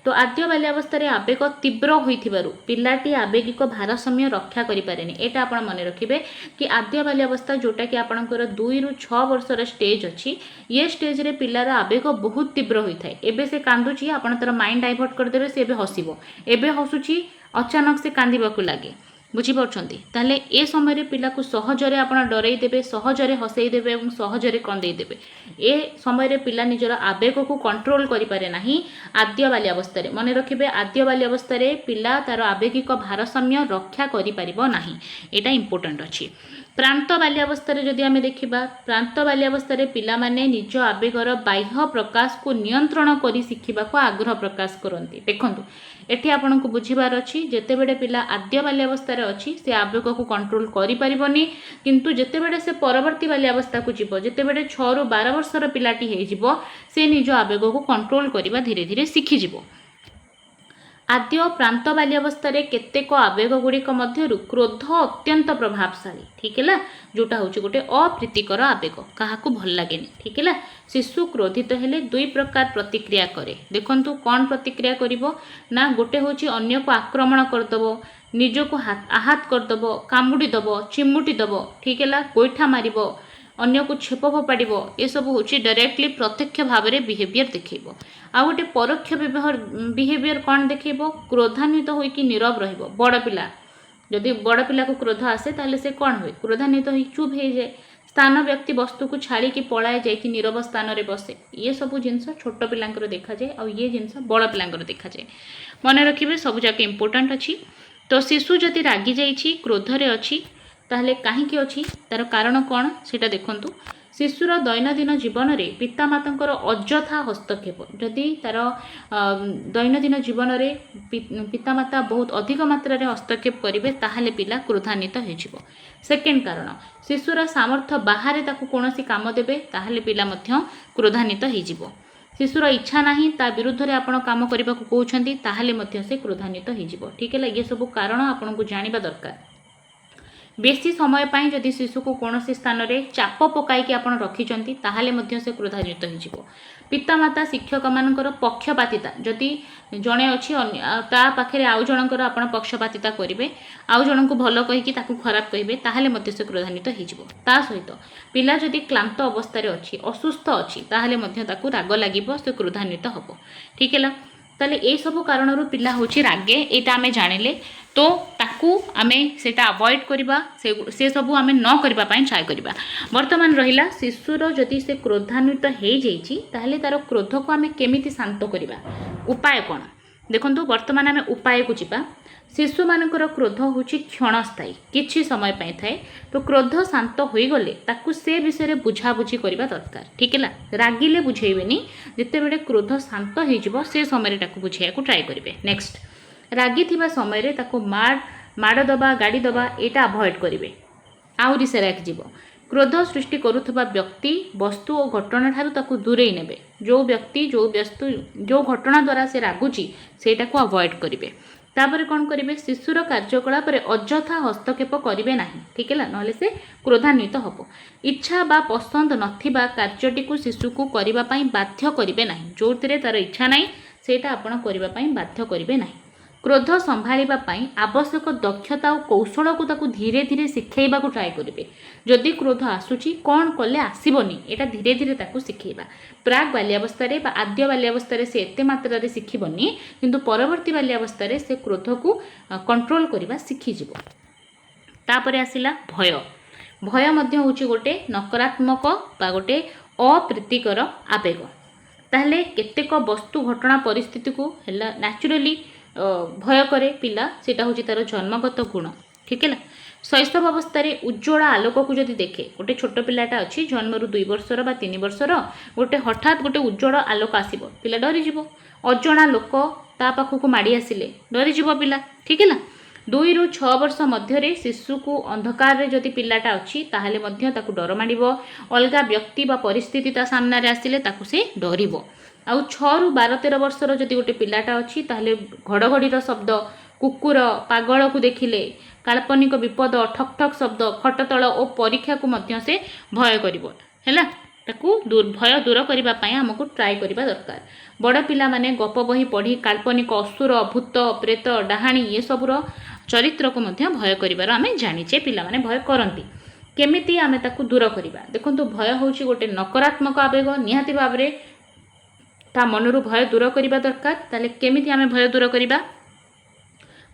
तो आद्य बाल्यावस्था आवेग तीव्र होइथिबारु पिलाटी आवेगिक भारसाम्य रक्षा करि पारेनी एटा आपण मन रखिबे कि आद्य बाल्यावस्था जोटा कि आपणकर 2 ରୁ 6 वर्षर स्टेज अच्छी ये स्टेज रे पिलार आवेग बहुत तीव्र होता है। एबे से कांदुची आपण तर माइंड डाइवर्ट करदेबे से एबे हसिबो एबे हसुची अचानक से कांदिबाकू लागे बुझीपार्छन्ति ताहले ए समय पिला को सहजरे आपण डरई देबे सहजरे हसई देबे और सहजरे कंदेई देबे ए समय पिला निजर आवेग को कंट्रोल करि पारे नाही आद्य बाल्यावस्था रे मन रखिबे आद्य बाल्यावस्था रे पिला तार आवेगिक भारसाम्य रक्षा करि पारिबो नाही एटा इंपोर्टेंट अछि। प्रांत बाल्यावस्था जदि आम देखा प्रांत बाल्यावस्था पिला माने निज आवेगर बाह्य प्रकाश को नियंत्रण करी शिखिबा को आग्रह प्रकाश करती देखंतु एठी आपन को बुझीबार अछि जेतेबेले पिला आद्य बाल्यावस्था अच्छी से आवेग को कंट्रोल करि परिबनी किंतु जेतेबेले से परवर्ती बाल्यावस्था को जीवो जेतेबेले 6 ରୁ 12 वर्षर पिलाटी हे जीवो से निज आवेग को कंट्रोल करिबा धीरे धीरे शिखि जीवो। आद्य प्रांत बाल्यावस्था केतेक आवेग गुड़िक मध्यरु क्रोध अत्यंत प्रभावशाली ठीक है जोटा हूँ गोटे अप्रीतिकर आवेग क्या भल लगे ठीक है। शिशु क्रोधित हेले 2 प्रकार प्रतिक्रिया करे देखंतु कौन प्रतिक्रिया करिवो ना गोटे हूँ अन्य को आक्रमण करदेव निज को आहत करदेव कामुड़ी दब चिमुटी दब ठीक है गोईठा मार अन्य को छेप फोपाड़ ये सब हूँ डायरेक्टली प्रत्यक्ष भाव में बिहेवियर देखो आ गोटे परोक्ष बिहेवियर कौन देखो क्रोधान्वित होइकी नीरव रहिबो बड़ पिला जदि बड़ पिला को क्रोध आसे ताहले से कौन हुए क्रोधान्वित हो चुप हो जाए स्थान व्यक्ति वस्तु को छाड़ी पलाए जाए नीरव स्थान में बसे ये सब जिनस छोट पिलांकर देखा जाए और ये जिनस बड़ पिलांकर देखा जाए मन रखिए सब जाक इम्पोर्टेंट अच्छी। तो शिशु जदि रागी जाइछि क्रोधरे अच्छी ताहले काहींकी अच्छी तार कारण कौन सेटा देखंतु शिशुर दैनंदिन जीवन में पितामातांकर अଯଥା हस्तक्षेप जदि तार दैनंदिन जीवन में पितामाता बहुत अधिक मात्रा हस्तक्षेप करेंगे ताहले पिला क्रोधान्वित हो। सेकेंड कारण शिशुर सामर्थ्य बाहर ताकू कौन काम देबे ताहले पिला मध्य क्रोधान्वित हो। शिशुर इच्छा नहीं ता विरुद्ध रे आपण काम करने को कहउछंती ताहले मध्य से क्रोधान्वित हो ठीक है। ये सब कारण आपन को जानिबा दरकार। बेसी समय पाई जदि शिशु को कौन स्थान में चाप पकाई आपड़ रखिंट ताहले मध्य से क्रोधान्वित हो। पितामाता शिक्षक मानकर पक्षपातिता जदि जड़े अच्छी ता पाखे आउ जनकर आप पक्षपातिता करेंगे आउ जन को भल कहीकि खराब कहे ताहले मध्य से क्रोधान्वित हो। सहित पिला जदि क्लांत अवस्था अच्छी असुस्थ अच्छी ताहले मध्य ताकू राग लगे से क्रोधान्वित हम ठीक है। ताले ए सब कारण पिला हूँ रागे यहाँ आम जानिले तो ताकू आमे सेटा अवॉइड करबा से सब आमे न करबा पई ट्राई करबा। वर्तमान रहिला शिशुर जदि से क्रोधान्वित हो जाइछि ताहले तार क्रोध को आमे केमिति शांत करबा उपाय कोन देखंतु वर्तमान आमे उपाय को जिबा। शिशु मानकर क्रोध हूँ क्षणस्थायी किछि समय पाई थाए तो क्रोध शांत हो गले ताकू से विषय बुझाबुझी करबा दरकार ठीक है। रागिले बुझेबेनी जिते बेले क्रोध शांत हो से समय ताकू बुझाइया को ट्राई करेंगे। नेक्स्ट रागी थिबा समय रे ताको माड़ दबा गाड़ी दबा एटा अवॉइड करेंगे आउरी से राग जीव। क्रोध सृष्टि करुथबा व्यक्ति वस्तु और घटना ठारू ताको दूरेई नेबे जो व्यक्ति जो वस्तु जो घटना द्वारा से रागुची सेटा को अवॉइड करेंगे। तापर कौन करेंगे शिशुर कार्यकलाप अଯଥା हस्तक्षेप करेंगे ना ठीक है ना से क्रोधान्वित हम। इच्छा बा पसंद नथिबा कार्यटी को शिशु को करने बाध्य करेंगे ना जो तार इच्छा ना सेटा आपण करने बाध्य करेंगे ना। क्रोध संभाळिबा पई आवश्यक दक्षता और कौशल को ताकू धीरे धीरे शिखेबा को ट्राई करेंगे। जदि क्रोध आसुची कौन कले आसबनी एटा धीरे धीरे ताकू शिखेबा। प्राग बाल्यावस्था बा आद्य बाल्यावस्था से एते मात्रा रे शिखिबनी किंतु परवर्ती बाल्यावस्था से क्रोध को कंट्रोल करबा शिखिजिवो। तापरे आसिला भय। भय मध्य होची गोटे नकारात्मक बा गोटे अप्रीतिकर आवेग ताहले केतेक वस्तु घटना परिस्थिति को हैला नेचुरली भय करे पिला सेटा होची तार जन्मगत गुण ठीक है। शैशव अवस्था उज्ज्वल आलोक को जदि देखे गोटे छोट पिलाटा अच्छी जन्मरू 2 वर्षर बा 3 वर्षर गोटे हठात गोटे उज्ज्वल आलोक आसीबो पिला डरीज अजणा लोक ता पाखक माड़ी आसिले डरीज पिला ठीक है। 2 ରୁ 6 वर्ष मध्य शिशु को अंधकार जदि पिलाटा अच्छी ताहले मध्य ताकू डर माड़िबो अलगा व्यक्ति बा परिस्थिति ता सामने आसिले ताकू से डरिबो। आउ 6 ରୁ 12-13 वर्षर जदि गोटे पिलाटा अच्छी ताहले घड़घड़ीर शब्द कुकुर पागल को देखिले काल्पनिक विपद ठक ठक शब्द खटतल और परीक्षा को मध्य से भय करिवो हैला ताकू भय दूर करबा पई हमकु ट्राई करबा दरकार। बड़ पिला माने गप बही पढ़ी काल्पनिक असुर भूत प्रेत डाहाणी ये सबुर चरित्र को मध्य भय करिबार आमे जानिचे पिला माने भय करंती केमिति आमे ताकू दूर करबा। देखंतु भय होची गोटे नकारात्मक आवेग निहाती भाबरे ता मनरु भय दूर करबा दरकार। ताले केमिति आमे भय दूर करबा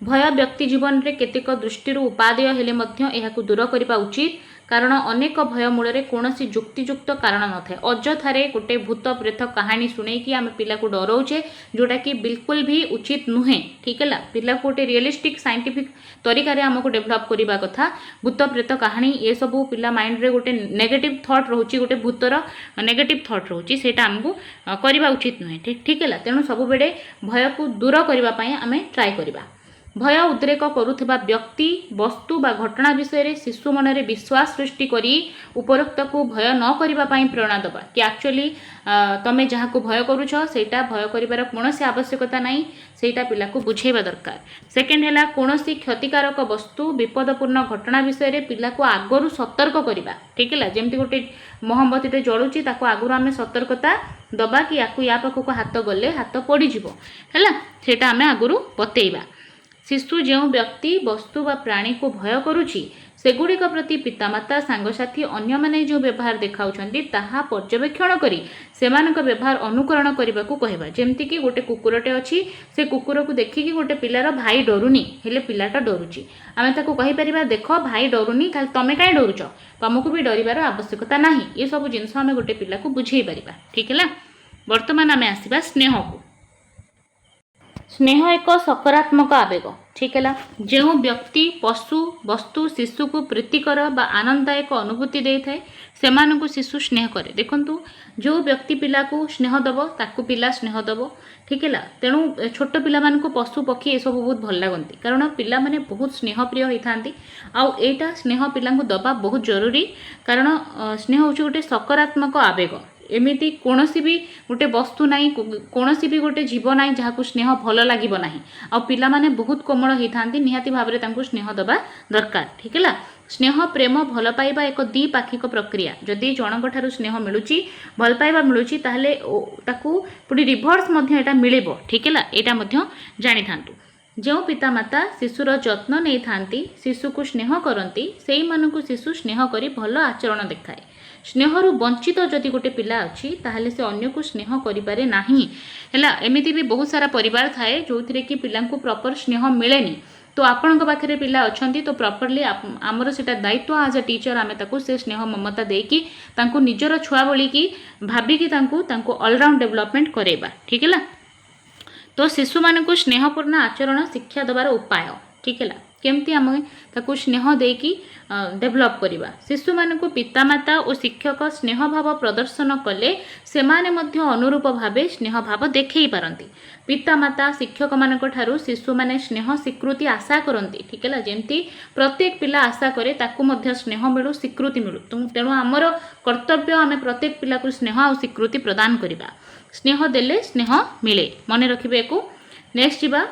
भय व्यक्ति जीवन रे केतेक दृष्टि उपादेय हेले मध्य एहाकु दूर करबा उचित कारण अनेक भय मूल रे कोनोसी युक्तियुक्त कारण न थाए अजथारे गोटे भूत प्रेत कहानी सुनै कि आमे पिला को डराउचे जोटा कि बिल्कुल भी उचित नुहे ठीक है। पिला को गोटे रियलिस्टिक साइंटिफिक तरीका रे हमको डेवलप करबा कथा भूत प्रेत कहानी ये सब पिला माइंड रे गोटे नेगेटिव थॉट रहउची गोटे भूतर नेगेटिव थॉट रहउची सेटा हमको करबा उचित नुहे ठीक है। तेणु सब बेडे भय को दूर करबा पई आमे ट्राई करबा। भय उद्रेक करुवा व्यक्ति वस्तु बा घटना विषय शिशु मन में विश्वास सृष्टि करी उपरोक्त को भय न करबा पई प्रेरणा दबा कि एक्चुअली तमे जहाँ को भय करूछ सेटा भय करिवार कोनोसी आवश्यकता नहीं सेटा पिला को बुझेबा दरकार। सेकेंड हैला कोनोसी क्षतिकारक वस्तु विपदपूर्ण घटना विषय पिला को आगरु सतर्क करबा ठीक है। जेमती गोटे मोहम्बती जलुची ताको आगरु आमे सतर्कता दबा कि याकु या पाखक हाथ गले हाथ पड़ी जिवो हैला सेटा आमे आगरु बतेइबा। शिशु जो व्यक्ति वस्तु व प्राणी को भय करुछि सेगुड़िक प्रति पितामाता सांगसाथी अन्य माने जो व्यवहार देखाउछन्ति ताहा पर्यवेक्षण करी सेमानक व्यवहार अनुकरण करने को कहबा। जेमती कि गोटे कुकुरटे अच्छी से कुकुर को देखिकी गोटे पिलार भाई डरुनी हेले पिलाटा डरुची आमे ताको कहि परिबा देख भाई डरुनी खाली तमे काई डरुछ तुमको भी डरिबार आवश्यकता नाही ये सब जिनस आमे गोटे पिला को बुझेई परिबा ठीक है। वर्तमान आमे आसीबा स्नेह को। स्नेह एक सकारात्मक आवेग ठीक है। जो व्यक्ति पशु वस्तु शिशु को प्रीतिकर बा आनंददायक अनुभूति दे थाए से शिशु स्नेह करे। देखंतु जो व्यक्ति पिला को स्नेह दब ताकू पिला स्नेह दब ठीक है। तेणु छोट पिला मान को पशु पक्षी ये सब बहुत भल लगती कारण पिला माने बहुत स्नेह प्रिय होता आउ एटा स्नेह पिला को दबा बहुत जरूरी कारण स्नेह हूँ गोटे सकारात्मक आवेग एमिति कोनोसी भी गोटे वस्तु नाई कोनोसी भी गोटे जीव नाई जहाँ को स्नेह भल लगिबो नाही आ पिला माने बहुत कोमल होइथांती निहाती भाबरे तांको स्नेह दबा दरकार ठीक है। स्नेह प्रेम भल पाइबा एक द्विपाक्षिक प्रक्रिया जदि जनक ठारू स्नेह मिलुची भल पाइबा मिलुची ताहले ताकू पुडी रिभर्स मध्य एटा मिलिबो ठीक है। एटा मध्य जानि थांतु जो पितामाता शिशुर जत्न नहीं थांती शिशु को स्नेह करती से मानू शिशु स्नेह करी भल आचरण देखाए। स्नेहरु वंचित जदि गोटे पिला अच्छी ताहले से अन्य को स्नेह करिपारे नाही हैला। एमिति भी बहुत सारा परिवार थाए जो थिरे कि पिला को प्रॉपर स्नेह मिलेनी तो आपण पाखे पिला अच्छी तो प्रॉपरली आमर सेटा दायित्व आज अ टीचर आमे ताकू से स्नेह ममता देकी तांको निजर छुआ बोली कि भाबिकी तांको ऑलराउंड डेवलपमेंट करेबा ठीक है। तो शिशु मान को स्नेहपूर्ण आचरण शिक्षा देवार उपाय ठीक है केमती आम ताकू स्नेह देकी डेवलप करवा। शिशु मान को पितामाता और शिक्षक स्नेह भाव प्रदर्शन कले से माने मध्य अनुरूप भावे स्नेह भाव देखई पारंती। पितामाता शिक्षक मान ठारू शिशु माने स्नेह स्वीकृति आशा करती ठीक है। जेमती प्रत्येक पिला आशा करे ताकू मध्य स्नेह मिलू स्वीकृति मिलू तेणु आमर कर्तव्य आम प्रत्येक पिला को स्नेह और स्वीकृति प्रदान करवा। स्नेह देले स्नेह मिले मन रखिबे को। नेक्स्ट जीवा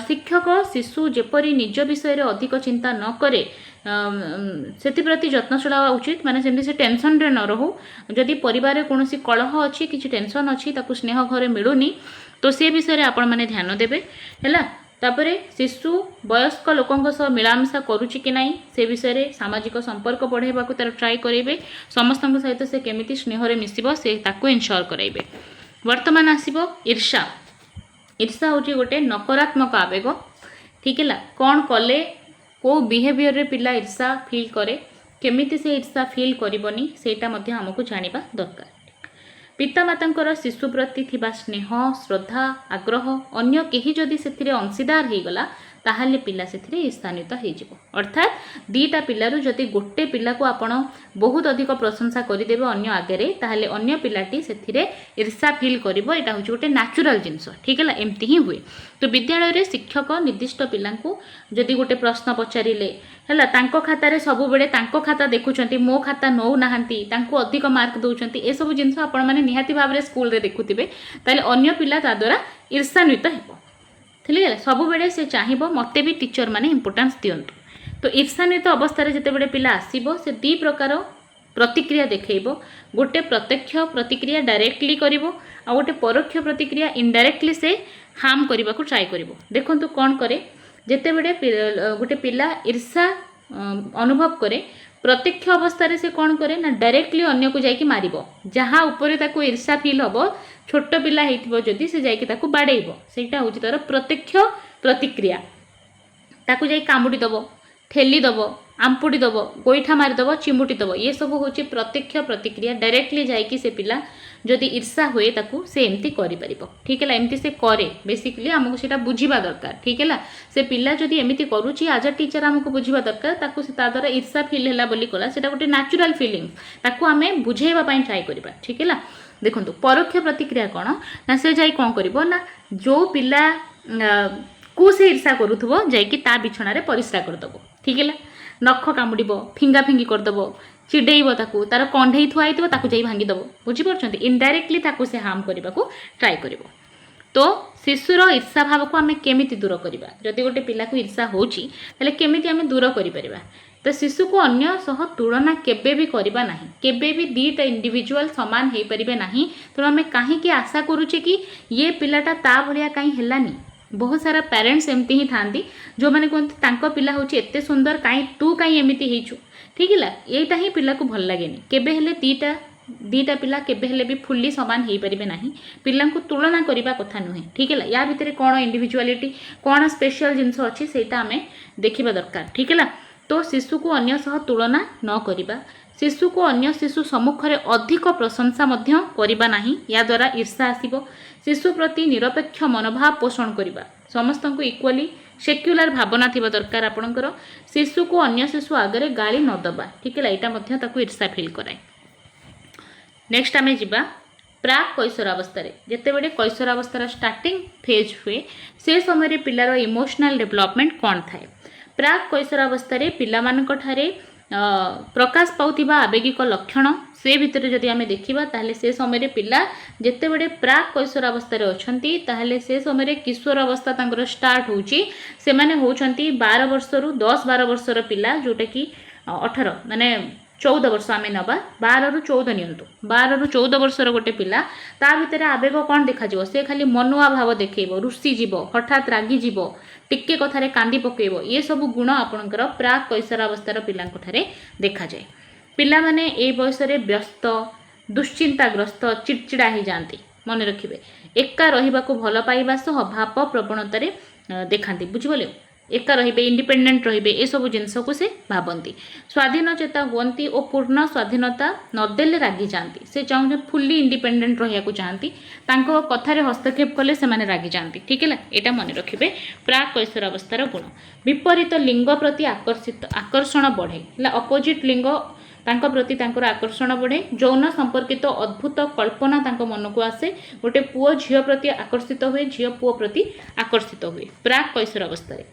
शिक्षक शिशु जेपरी निज विषय अधिक चिंता न करे से प्रति जत्नशील हवा उचित माने सेमती से टेंशन रे न रहू जदि परिवार कौन कलह अच्छी किसी टेंशन अच्छी ताकू स्नेह घरे मिलूनी तो से विषय आपण मैंने ध्यान देवे है। तापरे शिशु वयस्क लोकों सह मिलामिशा करुच्ची कि नहीं से विषय सामाजिक संपर्क बढ़ावा को तार ट्राई करेंगे समस्त सहित से केमिति स्नेह मिसिब से ताकू इनश्योर कराइबे। वर्तमान आसीबो ईर्षा। ईर्षा हूँ गोटे नकारात्मक आवेग ठीक है। कौन कले को बिहेवियर रे पिला ईर्षा फील करे केमिति से ईर्षा फील करबनी सेटा मध्य हमको जानिबा दरकार। पितामातांकर शिशु प्रति थिबा स्नेह श्रद्धा आग्रह अन्य केही जदि सेथिरे अंशीदार हेगला ताहले पिला सेथिरे ईर्षान्वित हो अर्थात दीटा पिलारू जदि गोटे पिला को आपण बहुत अधिक प्रशंसा करदेवे अन्य आगे ताहले अन्य पिलाटी सेथिरे ईर्षा फील करिवो एटा होची गोटे नेचुरल जिंस ठीक है एमती ही हुए। तो विद्यालय रे शिक्षक निर्दिष्ट पिला जदि गोटे प्रश्न पचारिले है तांको खाता रे सब बेले तांको खाता देखुचंती मो खाता नौ नाहंती तांको अधिक मार्क दउचंती ए सब जिंस आपण माने निहाती भाव रे स्कूल रे देखुथिबे ताले अन्य पिला ता द्वारा ईर्षान्वित हेबो ठीक है सब बेले से चाहिबो मते भी टीचर माने इंपोर्टेंस दियंतु। तो ईर्षान्वित अवस्था जिते बड़े पिला आसीबो से दी प्रकार प्रतिक्रिया देखैबो गोटे प्रत्यक्ष प्रतिक्रिया डायरेक्टली करिवो आ गोटे परोक्ष प्रतिक्रिया इनडायरेक्टली से हार्म करबा को ट्राई करिवो। देखंतु कोन करे जेते बड़े गोटे पिला ईर्षा अनुभव करे प्रत्यक्ष अवस्था से कौन करे ना डायरेक्टली अन्य को जाइकी मारिबो जहाँ ऊपर ताको ईर्षा फील हबो छोट पिला हेतिबो जदि से जाइकी ताको बाडेइबो सेटा होची तार प्रत्यक्ष प्रतिक्रिया ताको जाई कामुडी दबो ठेली दबो आंपुड़ी दबो गोईठा मारिदबो चिमुटी दबो ये सब होची प्रत्यक्ष प्रतिक्रिया डायरेक्टली जाइकी से पिला जदि ईर्षा हुए ताकू से एमती करि परिबो ठीक है एमती से करे बेसिकली हमको सेटा बुझिबा दरकार ठीक है से पिला जदि एमती करूची आज अ टीचर हमको बुझिबा दरकार ताकू से ता द्वारा ईर्षा फील हैला बोली कला सेटा गोटे नेचुरल फीलिंग ताकू हमें बुझेबा पई ट्राई करबा ठीक है। देखंतु परोक्ष प्रतिक्रिया कोन ना से जाई कोन करबो ना जो पिला को से ईर्षा करूथबो जाइकी ता बिछणा रे परिश्रा करदबो ठीक है नख कामुड़ब फिंगा फिंगी करदेव चिड़ेब ताकू तार कंढे थुआई ताकू जाई भांगीदेव बुझीपार इनडायरेक्टली ताकू से हार्म करने को ट्राई कर। तो शिशुर ईर्षा भाव को आम केमी दूर करवा जदि गोटे पिला को ईर्षा होची केमी आम दूर कर। तो शिशु को अन्य सह तुलना केबे भी करबा नहीं केबे भी दीटा इंडिविजुअल समान हो पारे ना तेणु आम कहीं आशा करुचे कि ये पिलाटा ता भलिया कहीं हेलानी। बहुत सारा पेरेंट्स एमती ही थांती जो मैंने कहते तांको पिला होची एते सुंदर कहीं तू कहीं एमती हेचु ठीक है यहीटा ही पिला को भल लगे केबे हेले दीटा पिला केबे हेले भी फुल्ली समान हो पारे ना पिला को तुलना करने कथा नुहे ठीक है या भितर कौन इंडिविजुअलिटी कौन स्पेशल जिनस अच्छी से आम देखा दरकार ठीक है। तो शिशु को अन्य सह तुलना न करवा शिशु को अन्य शिशु सम्मुखें अधिक प्रशंसा करवा नहीं या द्वारा ईर्षा आसीबो। शिशु प्रति निरपेक्ष मनोभाव पोषण करवा समस्त को इक्वाली सेक्युलर भावना थी दरकार आपणकर शिशु को अन्य शिशु आगे गाली न दबा ठीक है यहाँ ईर्षा फील कराए। नेक्स्ट आम जा प्राक कैशोरावस्था जिते बड़े कैशोरावस्थार स्टार्टिंग फेज हुए से समय पिलार इमोशनल डेवलपमेंट कौन थाए। प्राक कैशोरावस्था पिला प्रकाश पाउथिबा आवेगिक लक्षण से भितर जदि आम देखा ताहले से समय पिला जिते बड़े प्राक कैशोरावस्था अच्छी ताहले से समय किशोर अवस्था तांकर स्टार्ट होची से माने होचंती 12 वर्षरू 10-12 वर्षर पिला जोटा कि 18 माने 14 वर्ष आम नवा 12 ରୁ 14 नियंतु 12 ରୁ 14 वर्षर गोटे पिला ता भितर आवेग कौन देखा से खाली मनुआ भाव देखब रुषि जीव हठात रागी जीव टिके कथारे कांदी पकेब ये सब गुण आपणकर प्राक कैशोरावस्थार पिलांठारे देखा जाए। पिला माने ए बयस रे व्यस्त दुश्चिंताग्रस्त चिड़चिड़ा हो जाती मन रखिए एका रहिबा को भल पाइबा सह भाव प्रवणतार देखाती बुझिबले एका रहिबे इंडिपेंडेंट रहिबे ए सब जिनस को से भावती स्वाधीन चेता हुअंती और पूर्ण स्वाधीनता नदेले रागी जाती से चाहूँ फुल्ली इंडिपेंडेंट रहिया को चाहती तांको कथारे हस्तक्षेप कले से माने रागी जाती ठीक है एटा मन रखिए। प्राक कैशोरावस्थार गुण विपरीत लिंग प्रति आकर्षण बढ़े अपोजिट लिंग तांको प्रति तांकर आकर्षण बढ़े यौन संपर्कित अद्भुत कल्पना तांको मन को आसे गोटे पुओ झील प्रति आकर्षित हुए झील पुओ प्रति आकर्षित हुए। प्राक कैशोरावस्था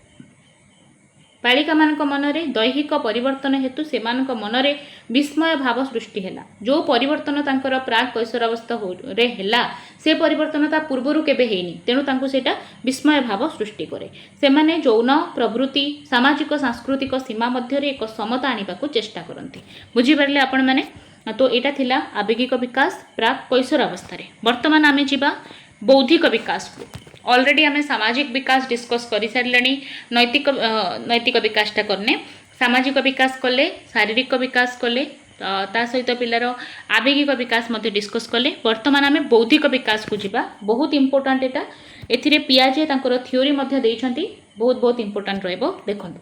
बालिका मान मनरे दैहिक परिवर्तन हेतु से मनरे विस्मय भाव सृष्टि है जो परिवर्तन तांकर प्राक कैशोरावस्था रे हैला से परिवर्तन ता पूर्वर केबे हेनी तेणु तांको सेटा विस्मय भाव सृष्टि करे से माने यौन प्रवृत्ति सामाजिक सांस्कृतिक सीमा मध्य एक समता आनिबा को चेष्टा करती बुझी पारले आपण माने। तो एटा थिला आवेगिक विकास प्राक कैशोरावस्था रे। वर्तमान आमे जिबा बौद्धिक विकास को ऑलरेडी आम सामाजिक विकास डिस्कस कर सारे नैतिक विकासटा करने सामाजिक विकास कले शारीरिक विकास कले ता सहित पिलार आवेगिक विकास मध्य डिस्कस कले। वर्तमान आम बौद्धिक विकास को जिबा बहुत इंपोर्टेंट एटा एथिरे पियाजे तांकर थ्योरी मध्य देइछंती बहुत इंपोर्टेंट रहबो। देखंतु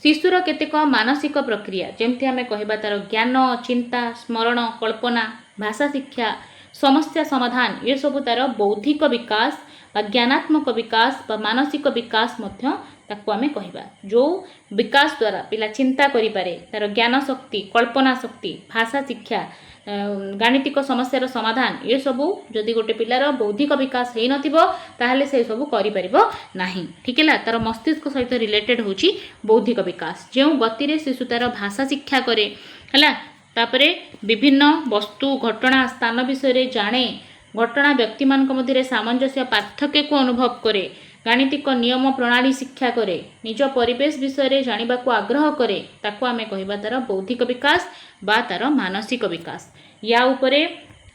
शिशुर केतेक मानसिक प्रक्रिया जमती आम कहबा तार ज्ञान चिंता स्मरण कल्पना भाषा शिक्षा समस्या समाधान ये सब तार बौद्धिक विकास बा ज्ञानात्मक विकास बा मानसिक विकास मध्य ताकू आमे कहिबा। जो विकास द्वारा पिला चिंता करि पारे, तार ज्ञान शक्ति, कल्पना शक्ति, भाषा शिक्षा, गाणितिक समस्यार समाधान ये सब जदि गोटे पिलार बौद्धिक विकास हेई नथिबो ताहले से सब करि परिबो नाही। ठीक है, तार मस्तिष्क सहित रिलेटेड होची बौद्धिक विकास। जो गति रे शिशु तार भाषा शिक्षा करे हला, तापरे विभिन्न वस्तु घटना स्थान विषय जाने, घटना व्यक्ति मानक मध्य सामंजस्य पार्थक्य को अनुभव करे, गाणितिक नियम प्रणाली शिक्षा करे, निज परिवेश विषय जानिबा को आग्रह करे, ताको आमे कहिबा तार बौद्धिक विकास बा तार मानसिक विकास। या उपरे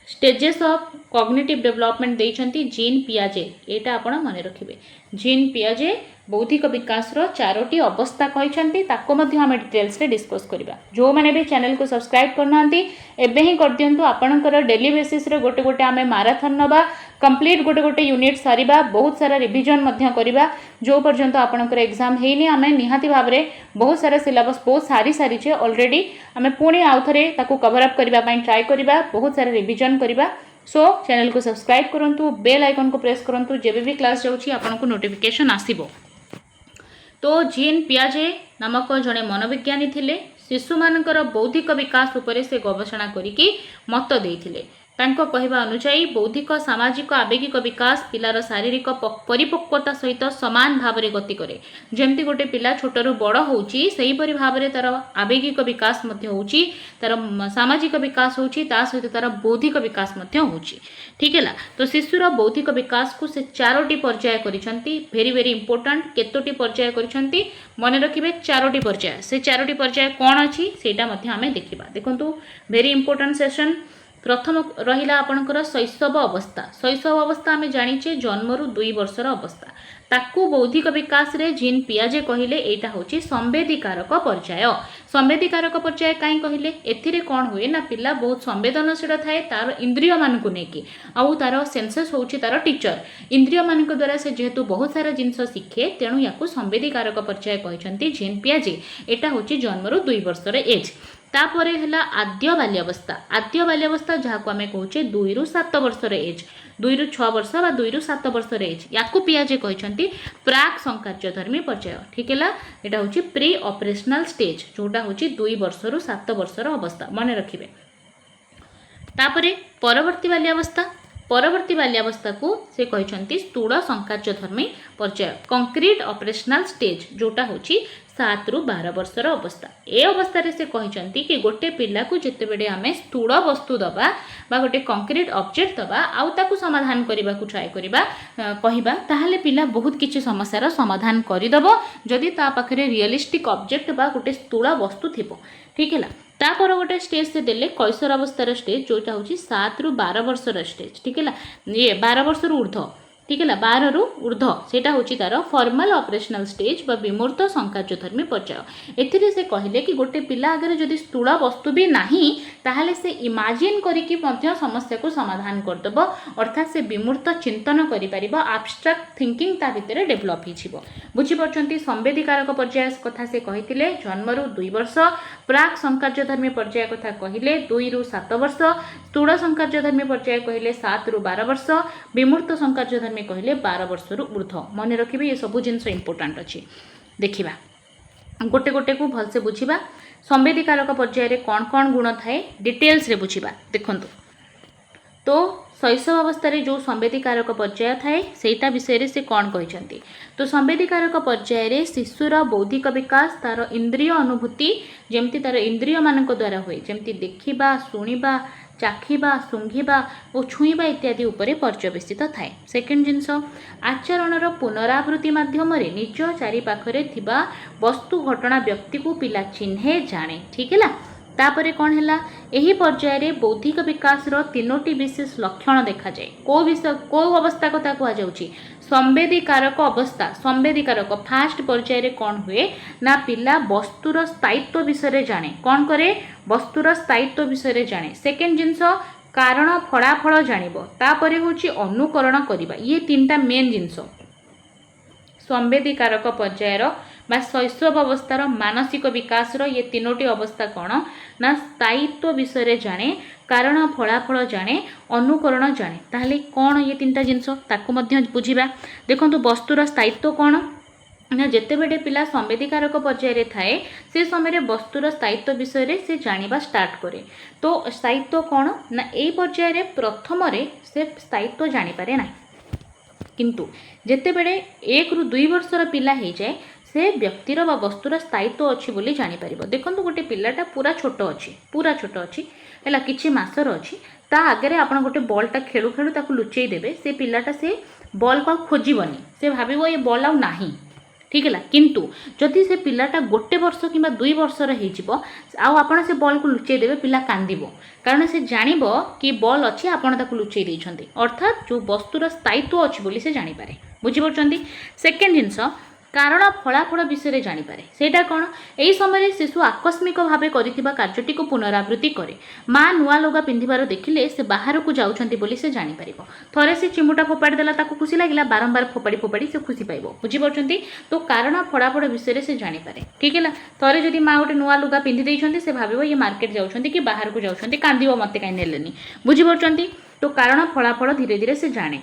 स्टेजेस ऑफ कॉग्निटिव डेवलपमेंट देइछंती जीन पियाजे, एटा आपण माने रखिबे। जीन पियाजे बौद्धिक विकास रो 4टी अवस्था कहिछंती, ताको मध्ये हम डिटेल्स रे डिस्कस करबा। जो माने भी चैनल को सब्सक्राइब करनांती एबे ही कर दियंतु। आपनकर डेली बेसिस रे गोटे गोटे आमे मैराथन नबा, कंप्लीट गोटे गोटे यूनिट सारिबा, बहुत सारा रिवीजन मध्य करबा। जो पर्यंत आपनकर एग्जाम हेइनी आमे निहाती भाव रे बहुत सारा सिलेबस बहुत सारी छे ऑलरेडी, आमे पुणी आउथरे ताको कवर अप करबा पई ट्राई करबा, बहुत सारा रिवीजन करबा। सो चैनल को सब्सक्राइब करंतु, बेल आइकन को प्रेस करंतु, जेबे भी क्लास जाउची आपनको नोटिफिकेशन आसीबो। तो जीन पियाजे नामक जड़े मनोविज्ञानी थिले, शिशु मानकर बौद्धिक विकास उपरे से गवेषणा करिकी मत देइथिले। तांको कहवा अनुसार बौद्धिक सामाजिक आवेगिक विकास पिलार शारीरिक परिपक्वता सहित समान भाव में गति करे। जेमती गोटे पिला छोटरू बड़ होउची सेही परि भाव में तार आवेगिक विकास मध्य होउची, तार सामाजिक विकास होउची, ता सहित तार बौद्धिक विकास मध्य होउची। ठीक है, तो शिशुर बौद्धिक विकास को से 4टी पर्याय करिसंती। वेरी वेरी इंपोर्टेंट, केतोटी पर्याय करिसंती मन रखिबे, 4टी पर्याय। से 4टी पर्याय कोन अछि सेटा मध्य हमें देखिबा। देखंतु वेरी इंपोर्टेंट सेशन। प्रथम रहिला आपणकर शैशव अवस्था। शैशव अवस्था आमे जानिचे जन्मरू 2 वर्षर अवस्था, ताकू बौद्धिक विकास रे जीन पियाजे कहिले एटा होची संवेदीकारक पर्याय। संवेदीकारक पर्याय काई कहिले, एथिरे कोन हुए ना पिला बहुत संवेदनशील थाए तार इंद्रिय मान को नेकी, आउ तार सेंसस होची तार टीचर। इंद्रिय मान को द्वारा से जेहेतु बहुत सारा जिंस शिखे, तेणु याकू संवेदीकारक पर्याय कहिसंती जीन पियाजे। एटा होची जन्मरू 2 वर्षर एज। तापरे हला आद्य बाल्यावस्था। आद्य बाल्यावस्था जहाँ को आमे कहूचे 2 रु 7 वर्षर एज, 2 रु 6 वर्ष बा 2 रु 7 वर्षर एज। याकू पियाजे कहिसंती प्राक संकार्यधर्मी पर्याय। ठीक है, एटा होची प्री ऑपरेशनल स्टेज, जोटा होची 2 वर्ष रु 7 वर्षर अवस्था, माने रखिबे। तापरे परवर्ती बाल्यावस्था। परवर्ती बाल्यावस्था को से कहिसंती स्थूल संकार्यधर्मी पर्याय, कंक्रीट ऑपरेशनल स्टेज, जोटा होची 7 रु 12 वर्षर अवस्था। ए अवस्था रे से कहिसंती कि गोटे पिला को जेते बेडे आमे स्थूल वस्तु दबा बा गोटे कंक्रीट ऑब्जेक्ट दबा आउ ताकू समाधान करबा को ट्राई करबा कहिबा, ताहाले पिला बहुत किछि समस्यार समाधान करि दबो जदि ता पाखरे रियलिस्टिक ऑब्जेक्ट बा गोटे स्थूल वस्तु थिबो। ठीक है, तापर गोटे स्टेज से देले कैशोर अवस्थार स्टेज, जोटा होची 7 रु 12 वर्षर स्टेज। ठीक है, ये 12 वर्ष रु ऊर्ध्व। ठीक है, 12 रु ऊर्ध्व सेटा होची तार फॉर्मल ऑपरेशनल स्टेज बा विमूर्त संकार्यधर्मी पर्याय। एथिरे से कहिले कि गोटे पिला अगर जदि स्थूल वस्तु भी नाही ताहाले से इमेजिन करिकी मध्य समस्या को समाधान करदबो, अर्थात से विमूर्त चिंतन करि परिबो, एब्स्ट्रैक्ट थिंकिंग ता भितरे डेवलप हिजिबो। बुझी परछंती संवेदीकारक पर्याय कथा से कहिथिले जन्मरू 2 वर्ष, प्राक संकार्यधर्मी पर्याय कथा कहिले 2 रु 7 वर्ष, स्थूल संकार्यधर्मी पर्याय कहिले 7 रु 12 वर्ष, विमूर्त संकार्यधर्मी कहले 12 वर्ष रु ऊर्ध्व। मन रखिबे, ये सब जिनस इंपोर्टेंट अछि। देखिबा गोटे गोटे को भलसे बुझिबा। संवेदीकारक पर्याय रे कोन कोन गुण थाए डिटेल्स रे बुझिबा। देखंतु तो शैशव अवस्था रे जो संवेदीकारक पर्याय थाए सेटा विषय रे से कोन कहिसंती। तो संवेदीकारक पर्याय रे शिशुर बौद्धिक विकास तार इंद्रिय अनुभूति जेमती तार इंद्रिय मानक द्वारा हुए, जेमती देखिबा, सुनिबा, चाखिबा, सुंघिबा और छुईबा इत्यादि उपरे पर्यवेसित थाए। सेकेंड जिनस आचरणर पुनरावृत्ति माध्यम निज चारि पाखरे थिबा वस्तु घटना व्यक्ति को पिला चिन्हे जाने। ठीक है, तापरे कौन है यही पर्याय रे बौद्धिक विकास रो 3टी विशेष लक्षण देखा जाए। को अवस्था कथा कह जाउची संवेदीकारक अवस्था। संवेदीकारक फास्ट पर्याय रे कौन हुए ना पिला वस्तुर स्थायित्व विषय जाने, कौन करे वस्तुर स्थायित्व विषय जाने। सेकेंड जिनस कारण फलाफल जानिबो, तापरे होची अनुकरण करिबा। ये 3टा मेन जिनस संवेदीकारक पर्यायर बा शैशव अवस्थार मानसिक विकास ये 3टी अवस्था कौन ना स्थायित्व विषय जाने, कारण फलाफल जाने अनुकरण जाने ताहले कौन ये तीन जिनस ताकू बुझा। देखो वस्तुर स्थायित्व कौन ना जिते बड़े पिला संवेदिकारक पर्यायर थाए से समय वस्तुर स्थायित्व विषय से जानिबा स्टार्ट करे। तो स्थायित्व कौन ना यही पर्यायर प्रथम से स्थायित्व जानीपे ना किंतु जिते बड़े 1 ରୁ 2 वर्षर पिला हो जाए से व्यक्तिर व वस्तुर स्थायित्व अच्छी बोली जानीपर। देखो गोटे पिलाटा पूरा छोट अच्छी है कि मसर अच्छी ता आगे आप गोटे बल्टा खेलु खेलु ताकू लुचई देवे से पिलाटा से बल को खोजबनी से भाव ये बल आउ नाही ठीक है। किंतु जदि से पिलाटा 1 वर्ष कि 2 वर्षर होपण से बल को लुचई देवे पिला कांदिब कारण से जानिब कि बल अच्छी आपड़ ताकू लुचई देइछन्ती अर्थात जो वस्तुर स्थायित्व अच्छी बोली से जानीपारे। बुझीपी। सेकेंड जिनस कारण फलाफल विषय जानीपे सेटा कौन यही समय शिशु आकस्मिक भाव कर कार्यटी को पुनरावृत्ति करे। माँ नुआ लुगा पिंधार देखिले से बाहर को जाउछन्ती बोली से जानीपर। थरे से चिमुटा फोपाड़ी देला ताकू खुशी लगिला बारंबार फोपाड़ी फोपाड़ी से खुशी पाइब। बुझीपी। तो कारण फलाफल विषय से जानीपे ठीक है। थरे जदि माँ गोटे नुआ लुगा पिंधि देइछन्ती से भाविब ये मार्केट जाउछन्ती कि बाहर को जाउछन्ती कांदिब मते काई नेलेनी। बुझीपी। तो कारण फलाफल धीरे धीरे से जाने।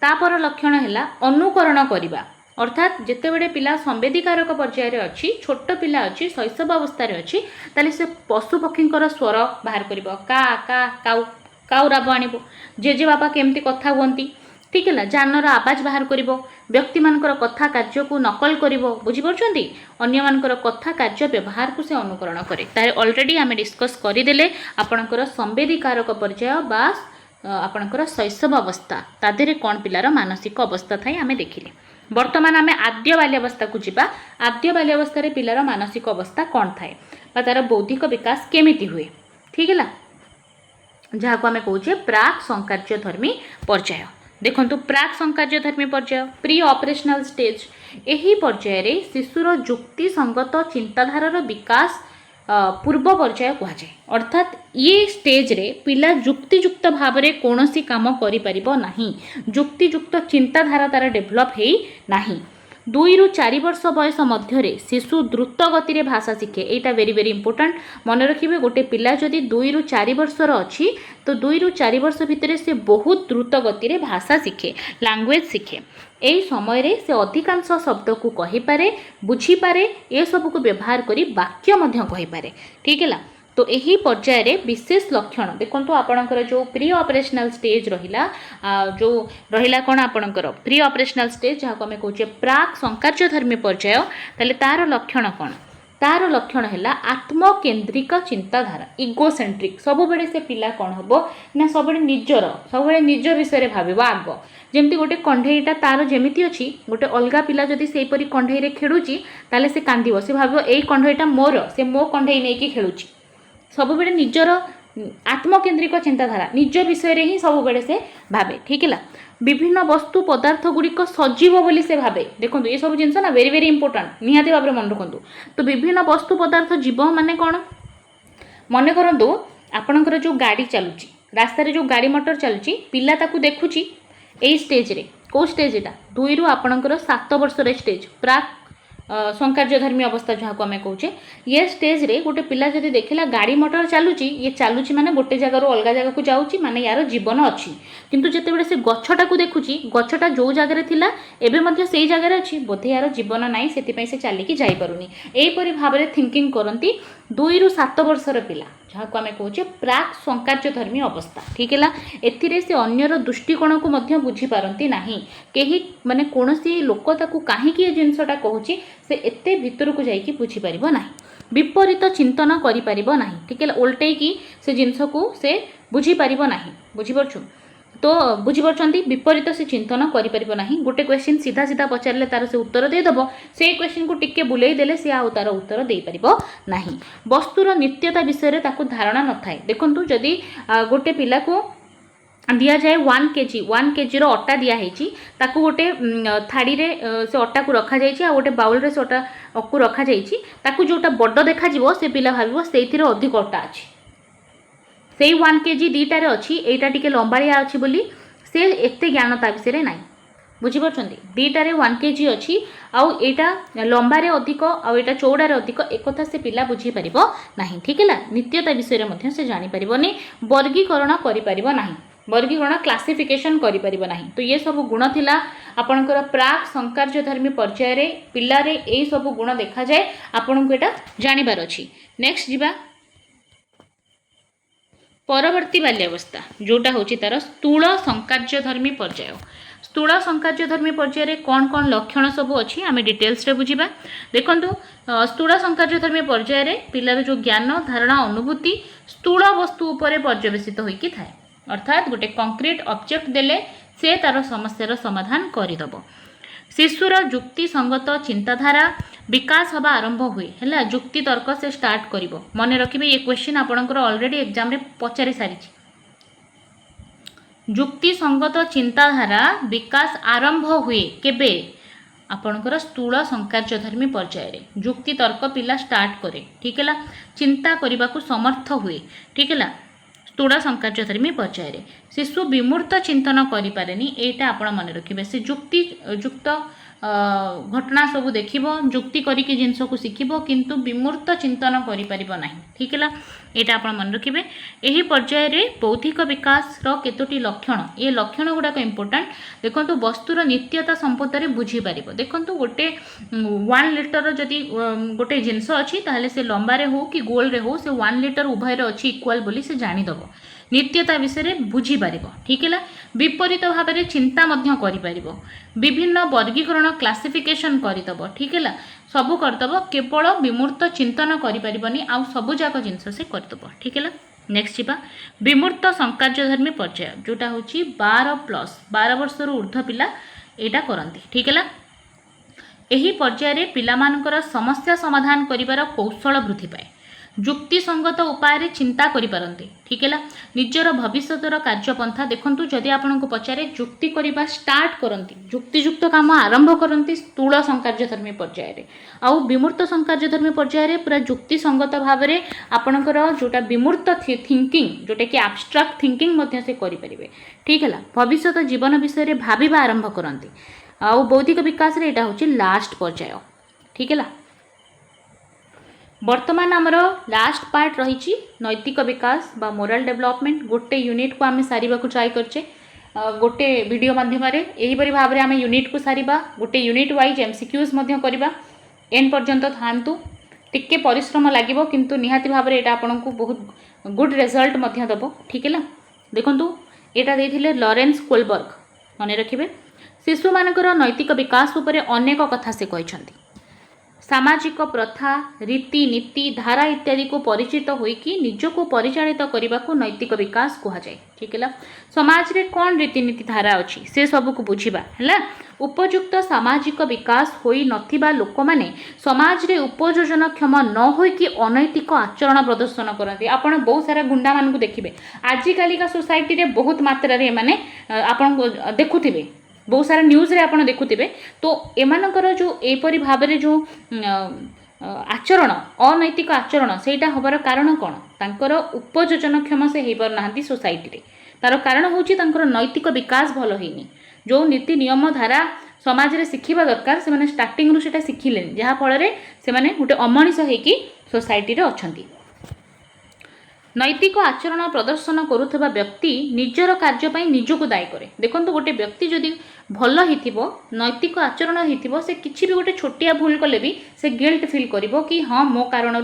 तापर लक्षण है अनुकरण करवा अर्थात जिते बड़े पिला संवेदिकारक पर्यायर अच्छी छोट पिला अच्छी शैशव अवस्था अच्छी ताले से पशु पक्षी स्वर बाहर कर का का काउ काउ राब आण जेजे बापा केमती कथा हुंती ठीक है। जानर आवाज बाहर कर व्यक्ति मानकर कथा कार्य को नकल कर बुझीपी। अन्य मानकर कथा कार्य व्यवहार को से अनुकरण करे। ऑलरेडी आम डिस्कस करदे आपणकर संवेदिकारक पर्याय बा आपणकर शैशव अवस्था तादेरे कौन पिलार मानसिक अवस्था थाई आम देखिले। वर्तमान आम आद्य बाल्यावस्था को जीवा। आद्य बाल्यावस्था पिलार मानसिक अवस्था कौन थाए तार बौद्धिक विकास केमिति हुए ठीक है जहाँ को आम कहे प्राक संकार्यधर्मी पर्याय। देखो प्राक संकार्यधर्मी पर्याय प्री ऑपरेशनल स्टेज यही पर्यायर शिशुर युक्ति संगत चिंताधारार विकास पूर्व पर्याय कहुए अर्थात ये स्टेज रे पिला युक्तियुक्त भाव में कौन काम करि युक्तियुक्त चिंताधारा तार डेभलप है नहीं। 2 ରୁ 4 वर्ष बयस मध्य शिशु द्रुत गति रे भाषा शिखे। यहाँ वेरी वेरी इंपोर्टेंट मन रखिए गोटे पिला जदि 2 ରୁ 4 वर्षर अच्छी तो 2 ରୁ 4 वर्ष भितर से बहुत द्रुत गति रे भाषा शिखे लैंग्वेज शिखे। यही समय से अधिकांश शब्द को कहीपे बुझीपे ये सब को व्यवहार करी वाक्य कहीपे ठीक है। तो यही पर्यायर विशेष लक्षण देखो आपणकर जो प्री ऑपरेशनल स्टेज रहिला जो रहिला कौन आपणकर प्री ऑपरेशनल स्टेज जहाँ को आम कहे प्राक संकार्यधर्मी पर्याय ताले तार लक्षण कौन तार लक्षण है आत्मकेन्द्रिक चिंताधारा इगोसेंट्रिक सब बेले से पिला कौन हम ना सब सब निज विषय भाव आग जमती गोटे कंढईटा तार जमीती अच्छी गोटे अलग पिला जदि सेपरी कंढई खेलुची ताले से कांदिब से भाव यही कंढईटा मोर से मो कंढई नहीं कि खेलुची सब बेले निजर आत्मकेन्द्रिक चिंताधारा निज विषय ही सब बेले से भावे ठीक है। विभिन्न वस्तु पदार्थ गुड़िक सजीव बोली से भावे देखो ये सब जिनस ना वेरी वेरी इंपोर्टेंट निहाती भाव में मन रखु। तो विभिन्न वस्तु पदार्थ जीव माने कौन मन करतु आपणकर जो गाड़ी चलुची रास्ता जो गाड़ी मोटर चलुची पिला ताकू देखुची यही स्टेज रे कौ स्टेज एटा 2 ରୁ आपणकर 7 वर्षर स्टेज प्राक संकार्यधर्मी अवस्था जहाँ को आम कहे ये स्टेज रे गोटे पिला जदि देखला गाड़ी मोटर चलुची ये चलुची माने गोटे जगार अलग जगह को जाऊँगी माने यार जीवन अच्छी किंतु जितेबाला से गछटा को देखुची गछटा जो जगार थिला एबे मध्य सेई जगार अच्छी बोधे यार जीवन नाई से चलिकी जापरुनी यहीपरि भाव में थिंकिंग करती 2 ରୁ 7 वर्षर पिला जहाँ को आम कहे प्राक संकार्यधर्मी अवस्था ठीक है। एथिरे से अन्यर दृष्टिकोण को मध्य बुझी पारती नहीं कहीं माने कौनसी लोक ताकू कहीं जिनसटा कहूँ से एते भितर को जाइए बुझीपार ना विपरीत चिंतन करें ना ठीक है ओल्टेकी से जिनस को से बुझीपार ना बुझीपरछु। तो बुझीपी विपरीत से चिंतन करें ना गोटे क्वेश्चन सीधा सीधा पचारे तार से उत्तर देदेव से क्वेश्चन को टिके बुलाई देले से आउ तार उत्तर दे पार ना। वस्तुर नित्यता विषय ताकू धारणा न थाए देखु जदि गोटे पिला को दिया जाए 1 kg अटा दिखाई ताकू गोटे थाड़ी रे से अटा को रखा जाए गोटे बाउल रे से अटा को रखा जाए ताकू जोटा बड़ देखा से पिला भाव से अधिक अटा अच्छी से 1 kg 2टारे अच्छी एटा टिके लंबाड़िया अच्छी बोली से एते ज्ञान ता विषय ना बुझीपारछन्ती दीटारे 1 kg अछि आउ एटा लंबारे अधिक आउ एटा चौड़ारे अधिक एक कथा से पिला बुझी परिबो नाही ठीक है नित्यता विषय रे मध्य से जानि परिबोनी वर्गीकरण करि परिबो नाही वर्गीकरण क्लासिफिकेशन करि परिबो नाही तो ये सब गुण थिला आपनकर प्राक संकार्यधर्मी पर्याय रे पिला रे एई सब गुण देखा जाय आपनको एटा जानिबार अछि नेक्स्ट जिबा परवर्ती बाल्यावस्था जोटा होची तार स्थूल संकार्यधर्मी पर्याय स्थूल संकार्यधर्मी पर्याय रे कौन कौन लक्षण सब अच्छी आम डिटेल्स रे बुझिबा देखंतु स्थूल संकार्यधर्मी पर्याय रे पिलार जो ज्ञान धारणा अनुभूति स्थूल वस्तु उपरे पर्यवेसित होइकी थाए अर्थात गोटे कंक्रीट ऑब्जेक्ट देले से तार समस्यार समाधान करिदबो शिशुर युक्ति संगत चिंताधारा विकास हवा आरंभ हुए है युक्ति तर्क से स्टार्ट करिवो मने रखिबे ये क्वेश्चन आपनकर ऑलरेडी एग्जाम रे पचारि सारी युक्ति संगत चिंताधारा विकास आरंभ हुए केबे आपनकर स्थूल संकार्यधर्मी पर्याय रे युक्ति तर्क पिला स्टार्ट करे ठीक है चिंता करने को समर्थ हुए ठीक है स्थूल संकार्यधर्मी पर्याय रे शिशु विमूर्त चिंतन करि पारेनी एटा आपण मन रखिबे से युक्ति युक्त घटना सब देखिबो युक्ति करिके जिंस को शिखिबो किंतु विमूर्त चिंतन करि परिबो नाही ठीक है एटा आपण मन रखिबे एही पर्याय रे बौद्धिक विकास रो केतोटी लक्षण ए लक्षण गुडा इंपोर्टेंट देखंतु वस्तुर नित्यता संपद रे बुझी पारिबो देखंतु गोटे 1 लिटर जदी गोटे जिंस अछि ताहले से लंबा रे हो कि गोल रे हो से 1 लिटर उभय रे अछि इक्वल बोली से जानि दबो नित्यता विषय रे बुझी पारिबो ठीक है विपरीत भाव में चिंता मध्य करि पारिबो विभिन्न वर्गीकरण क्लासिफिकेशन करिदबो ठीक है सबू करदबो केवल विमूर्त चिंतन करि परिबनी आ सबु जाक जिंस से करदबो ठीक है नेक्स्ट जीवा विमूर्त संकार्यधर्मी पर्याय जोटा होची 12 वर्ष ऊर्ध्व पिला एटा करंती ठीक है एही पर्याय रे पिला मानकर समस्या समाधान करिवार कौशल वृद्धि पाए युक्ति संगत उपाय चिंता करि पारंती ठीक है निजर भविष्यतर कार्यपंथा देखंतु जदि आपन को पचारे युक्ति करिबा स्टार्ट करंती युक्तियुक्त काम आरंभ करंती स्थूल संकार्यधर्मी पर्याय रे आउ विमूर्त संकार्यधर्मी पर्याय रे पूरा युक्ति संगत भाव रे आपनकर जोटा विमूर्त थिंकिंग जोटा कि एब्स्ट्रैक्ट थिंकिंग मध्य से करि परिबे ठीक है भविष्यत जीवन विषय रे भाबिबा आरंभ करंती आउ बौद्धिक विकास रे एटा होची लास्ट पर्याय ठीक है वर्तमान आमर लास्ट पार्ट रही नैतिक विकास बा मोराल डेवलपमेंट गोटे यूनिट को आम सारे ट्राए करचे गोटे वीडियो माध्यम यहीपरि भाव में आम यूनिट को सारिबा गोटे यूनिट वाइज एमसीक्यूज करवा एंड पर्यंत थांतु टिके परिश्रम लगे किंतु निहाती भाव में यहाँ आपको बहुत गुड रिजल्ट दब ठीक है देखंतु यहाँ देते लॉरेंस कोलबर्ग मन रखिए शिशु मानकर नैतिक विकास उपरे अनेक कथा से कहते सामाजिक प्रथा रीति नीति धारा इत्यादि को परिचित होइकी निजको परिचालित करने को नैतिक विकास कहा जाए ठीक है समाज रे कौन रीतिनीति धारा अच्छी से सब को बुझिबा है उपयुक्त सामाजिक विकास होई नथिबा लोक माने समाज रे उपयोजन क्षम न होइकी अनैतिक आचरण प्रदर्शन करते आपण बहुत सारा गुंडा मान को देखिबे आजिकाली का सोसाइटी रे बहुत मात्रा रे माने आपण देखुथिबे बहुत सारा न्यूज़ रे आपण देखुथिबे तो एमानकर जो एपरि भाव रे जो आचरण अनैतिक आचरण सेटा हबार कारण कौन तांकर उपयोजन क्षम से हेबर नाहंती सोसाइटी रे तार कारण होची तांकर नैतिक विकास भलो हेनी जो नीति नियम धारा समाज रे शिखिबा दरकार से माने स्टार्टिंग रु सेटा शिखिलेन जहा फल रे से माने गुटे अमनिष हेकी सोसाइटी रे अछंती नैतिक आचरण प्रदर्शन करुवा व्यक्ति निजर कार्य निजको दायी करे देखो गोटे व्यक्ति जदि भल हो नैतिक आचरण हो से किसी भी गोटे छोटिया भूल कले भी से गिल्ट फिल करिवो कि हाँ मो कारण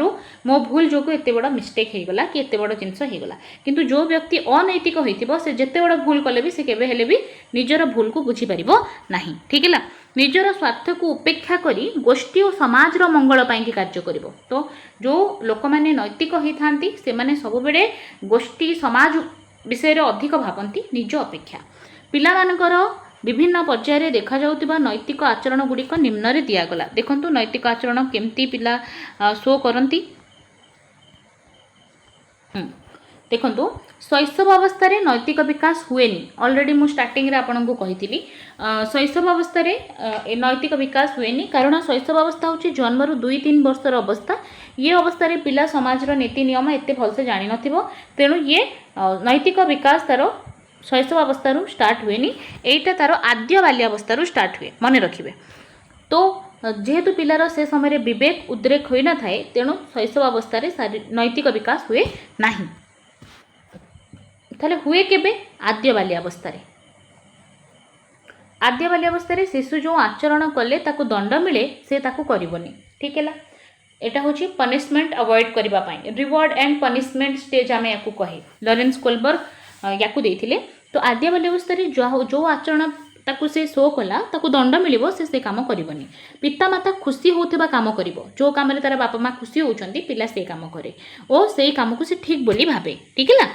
मो भूल जो एत बड़ मिस्टेक होगला कि एत बड़ जिनस होगला किंतु जो व्यक्ति अनैतिक हो से जिते बड़ भूल कले भी से केबे भी निजर भूल को बुझीपार ना ठीक है निजर स्वार्थ को उपेक्षा करी गोष्ठी और समाज मंगल पाई कार्य करिवो तो जो लोक मैंने नैतिक होता से माने सब बेले गोष्ठी समाज विषय अधिक भावती निज अपेक्षा पिला मानकर विभिन्न पर्यायर देखा जाउतिबा नैतिक आचरण गुड़िक निम्न रे दियागला देखंतु नैतिक आचरण केमती पिला शो करती देखंतु शैशव अवस्था रे नैतिक विकास हुएनी ऑलरेडी मु स्टार्टिंग रे आपनको कहितिली शैशव अवस्था रे नैतिक विकास हुएनी कारण शैशव अवस्था होची जन्म रु 2-3 वर्षर अवस्था ये अवस्था रे पिला समाज रो नीति नियम एते भलसे जानि नथिबो तेणु ये नैतिक विकास तारो शैशव अवस्था स्टार्ट हुए एटा तार आद्य बाल्यावस्था स्टार्ट हुए मन रखिए। तो जेहेतु पिलार से समय विवेक उद्रेक होई न थाए तेणु शैशव अवस्था नैतिक विकास हुए नहीं। ताले हुए केबे आद्य बाल्यावस्था। आद्य बाल्यावस्था शिशु जो आचरण कले ताकू दंड मिले से ताकू करिवनी। ठीक है, एटा होची पनिशमेंट अवॉइड करबा पाई रिवॉर्ड एंड पनिशमेंट स्टेज आमे याकू कहे लॉरेंस कोलबर्ग याकू देथिले। तो आद्य बाल्यावस्था जो आचरण ताकू से शो कला ताकू दंड मिलिबो से काम करिवनी। पिता माता खुशी होउथिबा काम करिवो, जो काम रे तार बापा माँ खुशी होउचंती पिला से काम करे और से काम को से ठीक बोली भाबे। ठीक है,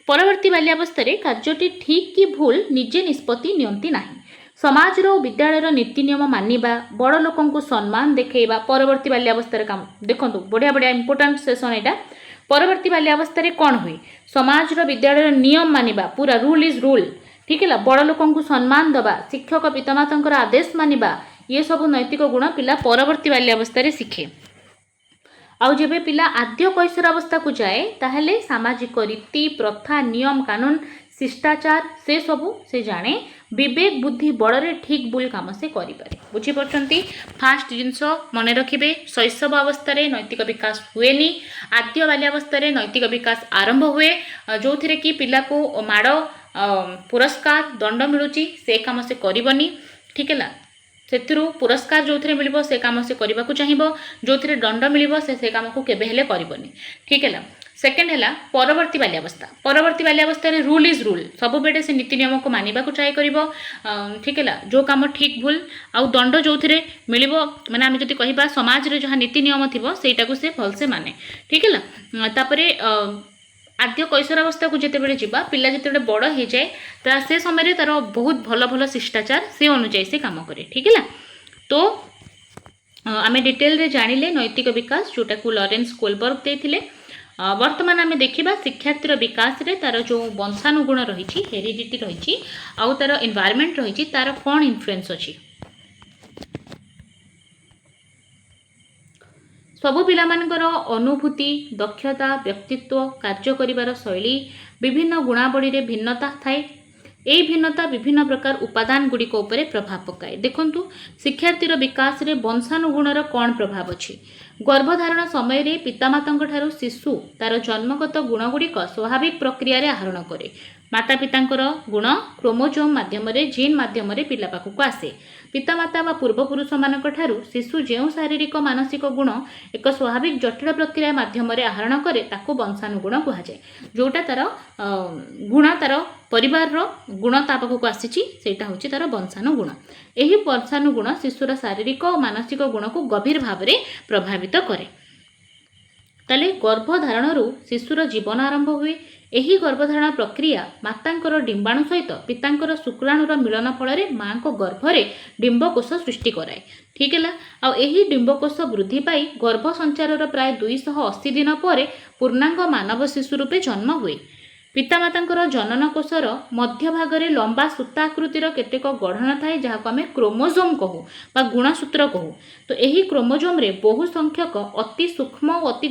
परवर्ती बाल्यावस्था कार्यटी ठीक कि भूल निजे निष्पत्ति नियंती नाही। समाज रो विद्यालय नीति नियम मानिबा, बड़ लोकों को सम्मान देखैबा परवर्ती बाल्यावस्था काम देखंतु बढ़िया बढ़िया इंपोर्टेंट सेशन एटा। परवर्ती बाल्यावस्था कौन हुए समाज रो विद्यालय नियम मानिबा, पूरा रूल इज रूल। ठीक है, बड़ लोकों को सम्मान दबा, शिक्षक पितामाता आदेश मानिबा, ये सब नैतिक गुण पिला परवर्ती बाल्यावस्था शिखे। आउ जेबे पिला आद्य कैशोर अवस्था को जाए ताहले सामाजिक रीति प्रथा नियम कानून शिष्टाचार से सबू से जाने, विवेक बुद्धि बड़े ठीक भूल काम से करें। बुझीपी फास्ट जिनस मन रखिए, शैशव अवस्था नैतिक विकास हुए नी, आद्य बाल्यावस्था नैतिक विकास आरंभ हुए जो थे कि पिला को माड़ पुरस्कार दंड मिलूची से काम से करनी। ठीक है, से पुरस्कार जो थे मिल से काम से करने को चाहिए, जो थे दंड मिल से काम को केबे करनी। ठीक है, सेकेंड है परवर्ती बाल्यावस्था। परवर्ती बाल्यावस्था रूल इज रूल, सब बेटे से नीति नियम को मानिबा को ट्राई करिवो। ठीक है, जो काम ठीक भूल आउ दंड जो थे मिल माने आम जदि कहबा समाज रे जहाँ नीति नियम थिबो सेटा को से भल से माने। ठीक है, तापरे आद्य कैशोर अवस्था को जिते बड़े जीवा पिला जिते बड़ हो जाए ता से समय तार बहुत भल भल शिष्टाचार से अनुଯାयी से काम करे। ठीक है, तो आम डिटेल रे जानिले नैतिक विकास जोटा को लॉरेंस कोलबर्ग देथिले। वर्तमान आम देखा शिक्षार्थी विकास रे तार जो वंशानुगुण रही हेरिडिटी रही आउ तार एनवायरनमेंट रही तार कौन इन्फ्लुएंस अच्छी। सबु पिलामानकर अनुभूति दक्षता व्यक्तित्व कार्य करिवार शैली विभिन्न गुणावली रे भिन्नता थाए। यही भिन्नता विभिन्न प्रकार उपादान गुड़िक उपरे प्रभाव पकाए। देखंतु शिक्षार्थीर विकास रे वंशानुगुणर कौन प्रभाव अच्छी। गर्भधारण समय रे पितामातांक ठारू शिशु तार जन्मगत गुणगुड़िक स्वाभाविक प्रक्रिया रे आहरण करे। माता पितांकर गुण क्रोमोजोम माध्यम जीन माध्यम पिला पाखक आसे। पितामाता व पूर्वपुरुष मानक ठारू शिशु जो शारीरिक मानसिक गुण एक स्वाभाविक जटिल प्रक्रिया माध्यम आहरण करे ताको वंशानुगुण कहुए। जोटा तार गुण तार परिवार गुण ता पाखक आसी सेटा होची तार वंशानुगुण। एही वंशानुगुण शिशुर शारीरिक और मानसिक गुण को गभीर भाव में प्रभावित करे। ताले गर्भधारण शिशुर जीवन आरंभ हुए। यही गर्भधारण प्रक्रिया मातांकर डिंबाणु सहित पितांकर शुक्राणुर मिलन फल माँ को गर्भरे डिंबकोश सृष्टि कराए। ठीक है, आही डिंबकोश वृद्धि पाई गर्भ संचार प्राय 280 दिन पर पूर्णांग मानव शिशु रूपे जन्म हुए। पितामातांकर जनन कोशर मध्य भागरे लंबा सूताकृतिर केतेक गढ़न थाए जहाँ आम क्रोमोजोम कहू बा गुणसूत्र कहू। तो यही क्रोमोजोम रे बहु संख्यक अति सूक्ष्म और अति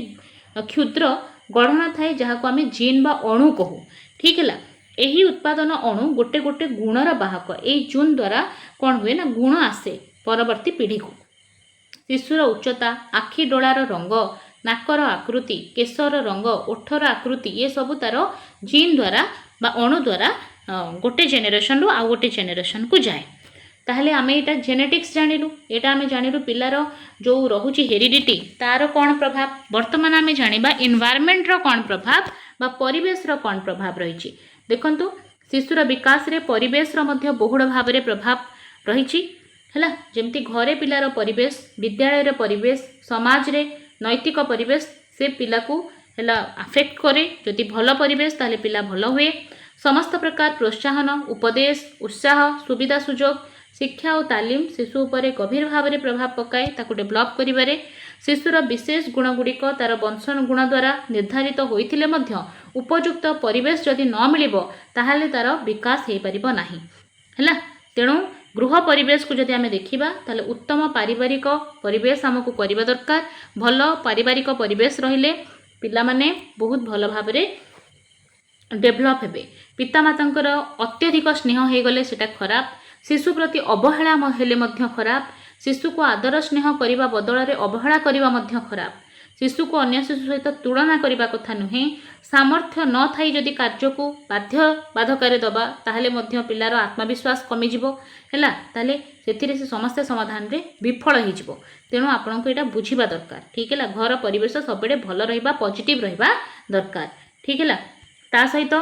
क्षुद्र गढ़न थाए जहाँ आम जीन बा अणु कहू। ठीक है, यही उत्पादन अणु गोटे गोटे गुणर बाहक। यही जून द्वारा कौन हुए ना गुण आसे परवर्ती पीढ़ी को। शिशुर उच्चता, आखि डोलार रंग, नाकर आकृति, केशर रंग, ओठर आकृति ये सब तार जीन द्वारा बा अणु द्वारा गोटे जेनेरेशन रु आ गोटे जेनेरेशन को जाए। ताहले आमे एटा जेनेटिक्स जानिलु। एटा आमे जानिलु पिलार जो रहुची हेरिडिटी तार कौन प्रभाव। वर्तमान आमे जानिबा एनवायरनमेंट रो कौन प्रभाव बा परिवेश रो कौन प्रभाव रही। देखंतु शिशुर विकास रे परिवेश रो मध्य बहुड़ भाव रे प्रभाव रही है। जमती घरे पिलार परिवेश, विद्यालय रे परिवेश, समाज रे नैतिक परिवेश से पिला को है अफेक्ट करे। जदि भल परिवेश ताले पिला भल हुए। समस्त प्रकार प्रोत्साहन उपदेश उत्साह सुविधा सुजोग शिक्षा और तालीम शिशु उपरे गभीर भाव में प्रभाव पकाए ताकू डेभलप करिबारे। शिशुर विशेष गुणगुड़िक तार वंशन गुण द्वारा निर्धारित होइथिले मध्य उपयुक्त परिवेश जदि न मिलिबो ताहाले तार विकास हो पारिबो नाही हैला। तेणु गृह परिवेश को जदि आमे देखिबा ताले उत्तम पारिवारिक परिवेश हमकु करिबा दरकार। भल पारिवारिक परिवेश रहिले पिला माने बहुत भल भाव में डेभलप हे पितामातांकर अत्यधिक स्नेह हो गले सेटा खराब शिशु प्रति अवहेला हेले मध्य खराब शिशु को आदर स्नेह करने बदल में अवहेला करने खराब शिशु को अन्य शिशु सहित तुलना करने कथा नुहे सामर्थ्य न थी जदि कार्य को बाध्य बाधक दबा ताहले मध्य पिलार आत्मविश्वास कमिजिब है से समस्या समाधान रे विफल हो तेणु आपन को यहाँ बुझा दरकार ठीक है घर परिवेश सब भल रहा पॉजिटिव रहा दरकार ठीक है ता सहित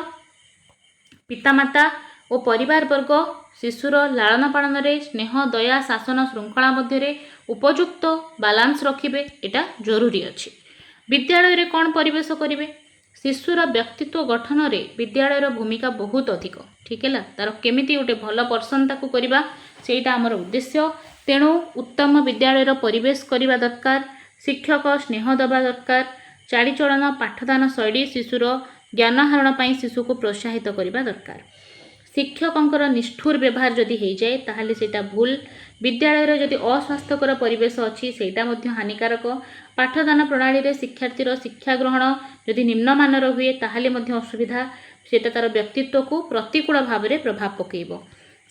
पितामाता और परिवार वर्ग शिशुर लालन पालन रे स्नेह दया शासन श्रृंखला मध्य उपयुक्त बालांस रखिबे एटा जरूरी अछि। विद्यालय रे कौन परिवेश करिवे शिशुर व्यक्तित्व गठन रे विद्यालय भूमिका बहुत अधिक ठीक है तार केमिति गोटे भल पर्सन ताकू करबा सेटा हमर उद्देश्य तेणु उत्तम विद्यालय परिवेश करबा दरकार शिक्षक स्नेह दबा दरकार चालीचलन पाठदान शैली शिशुर ज्ञान आहरण पई शिशु को प्रोत्साहित करबा दरकार शिक्षकंकर निष्ठुर व्यवहार जदि हो जाए ताहले सेटा भूल विद्यालय जदि अस्वास्थ्यकर परिवेश अच्छी सेटा मध्य हानिकारक पाठदान प्रणाली रे शिक्षार्थीर शिक्षा ग्रहण जदि निम्नमानर हुए ताहले मध्य असुविधा सेटा तार व्यक्तित्व को प्रतिकूल भाव में प्रभाव पकेइबो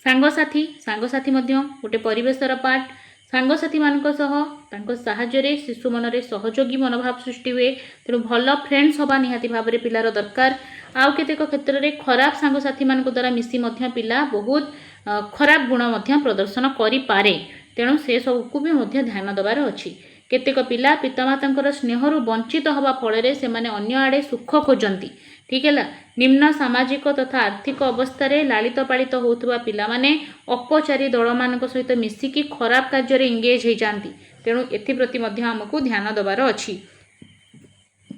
सांगसाथी मध्य गोटे परिवेशर पार्ट सांगसाथी मानक सह तांको साहाय्य रे शिशु मन रे सहयोगी मनोभाव सृष्टि हुए तेणु भल फ्रेंड्स हवा निहाती भाव में पिलार दरकार आउ केतेक क्षेत्र में खराब सांगसाथी मान द्वारा मिसी मध्य पिला बहुत खराब गुण मध्य प्रदर्शन करि पारे तेणु से सबको भी मध्य ध्यान देवार अछि केतेक पिला पितामातांकर स्नेहरु वंचित हवा फल से माने अन्य आड़े सुख खोजंती ठीक है निम्न सामाजिक तथा आर्थिक अवस्था रे लालित पालित होउतबा पिला माने अपचारी दल मान सहित मिसिकी खराब कार्य रे एंगेज हो जाती तेणु एप्रति आमको ध्यान देवार अछि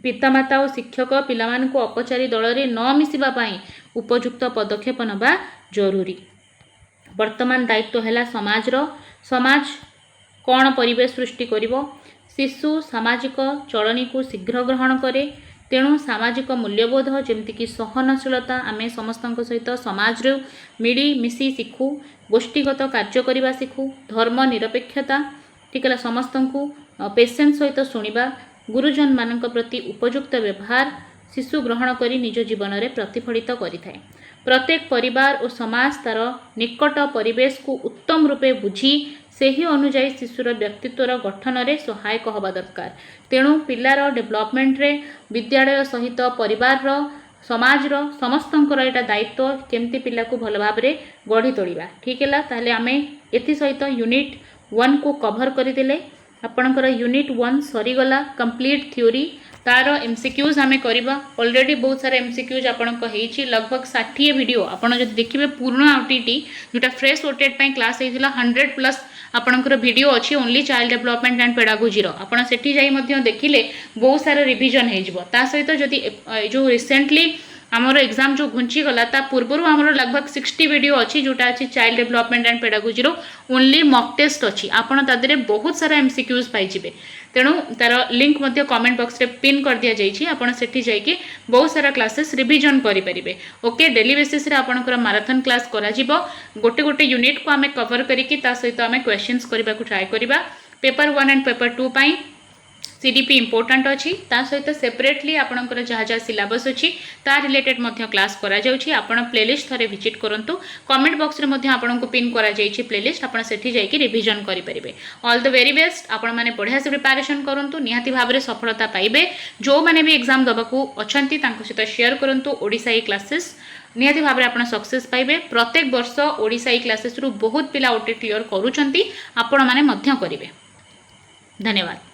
पितामाता और शिक्षक पिलामान को अपचारी दल रे न मिसिबा पई उपयुक्त पदक्षेप नबा जरूरी। वर्तमान दायित्व है समाज कौन परिवेश सृष्टि करिवो शिशु सामाजिक चलनी को शीघ्र ग्रहण करे तेणु सामाजिक मूल्यबोध जमती सहनशीलता आम समस्त सहित समाज मिली मिसी शिखु गोष्ठीगत कार्य करने शिखु धर्म निरपेक्षता ठीक है समस्त को पेशेंस सहित शुणा गुरुजन मान प्रति उपयुक्त व्यवहार शिशु ग्रहण करी निज जीवन में प्रतिफलित करिथाए। प्रत्येक परिवार और समाज तार निकट परिवेश को उत्तम रूपे बुझी सही अनुजाई शिशुर व्यक्तित्वर गठन में सहायक हवा दरकार तेणु पिलार डेभलपमेंट रे विद्यालय सहित परिवार समाज समस्तंकर एटा दायित्व केमती पिला को भल भाव में गढ़ी तोड़िबा ठीक है ताहले आमे एथि सहित यूनिट 1 को कवर करदेले आपणकर यूनिट 1 सरीगला कंप्लीट थ्योरी तार एमसीक्यूज आमे करबा ऑलरेडी बहुत सारा एमसीक्यूज आपनक हेची लगभग 60 वीडियो आपन जदि देखिबे पूर्ण ओटीटी जोटा फ्रेश ओटेड पई क्लास हेतिला 100+ आपनकर वीडियो अछि only child development and pedagogy रो आपन सेठी जाई मध्य देखिले बहुत सारा रिवीजन हे जिवो ता सहित जदि जो रिसेंटली आमर एग्जाम जो घुंची गला ता पूर्वर आमर लगभग 60 वीडियो अच्छी जोटा अच्छी चाइल्ड डेवलपमेंट एंड पेडागोजी रो ओनली मॉक टेस्ट अच्छी आपन तादरे बहुत सारा एमसीक्यूज पाइजिबे तेणु तार लिंक मध्य कमेंट बॉक्स रे पिन कर दिया जाइछि आपन सेठी जाई कि बहुत सारा क्लासेस रिवीजन करि परिबे ओके डेली बेसिस रे आपनकर मैराथन क्लास करा जिवो गोटे गोटे यूनिट को आमे कवर करिकि ता सहित आमे क्वेश्चंस करबा को ट्राई करिबा पेपर 1 एंड पेपर 2 पई सीडीपी इम्पोर्टाट अच्छी ता सहित सेपरेटली आपणकर जहाँ जहाँ सिलेबस अच्छी ता रिलेटेड मध्य क्लास करा जाउछि आपण प्लेलिस्ट थरे विजिट करंतु कमेंट बॉक्स रे मध्य आपणको पिन करा जाइछि प्लेलिस्ट आपण सेठी जाई कि रिवीजन करि परिबे ऑल द वेरी बेस्ट आपण माने बढ़िया से प्रिपरेशन करंतु निहाती भाव रे सफलता पाइबे जो माने भी एग्जाम दबाकू अछंती तांको सहित शेयर करंतु ओडिसा ई क्लासेस निहाती भाव रे आपण सक्सेस पाइबे प्रत्येक वर्ष ओडिसा ई क्लासेस रु बहुत पिला ओटी क्लियर करूछंती आपण माने मध्य करिवे। धन्यवाद।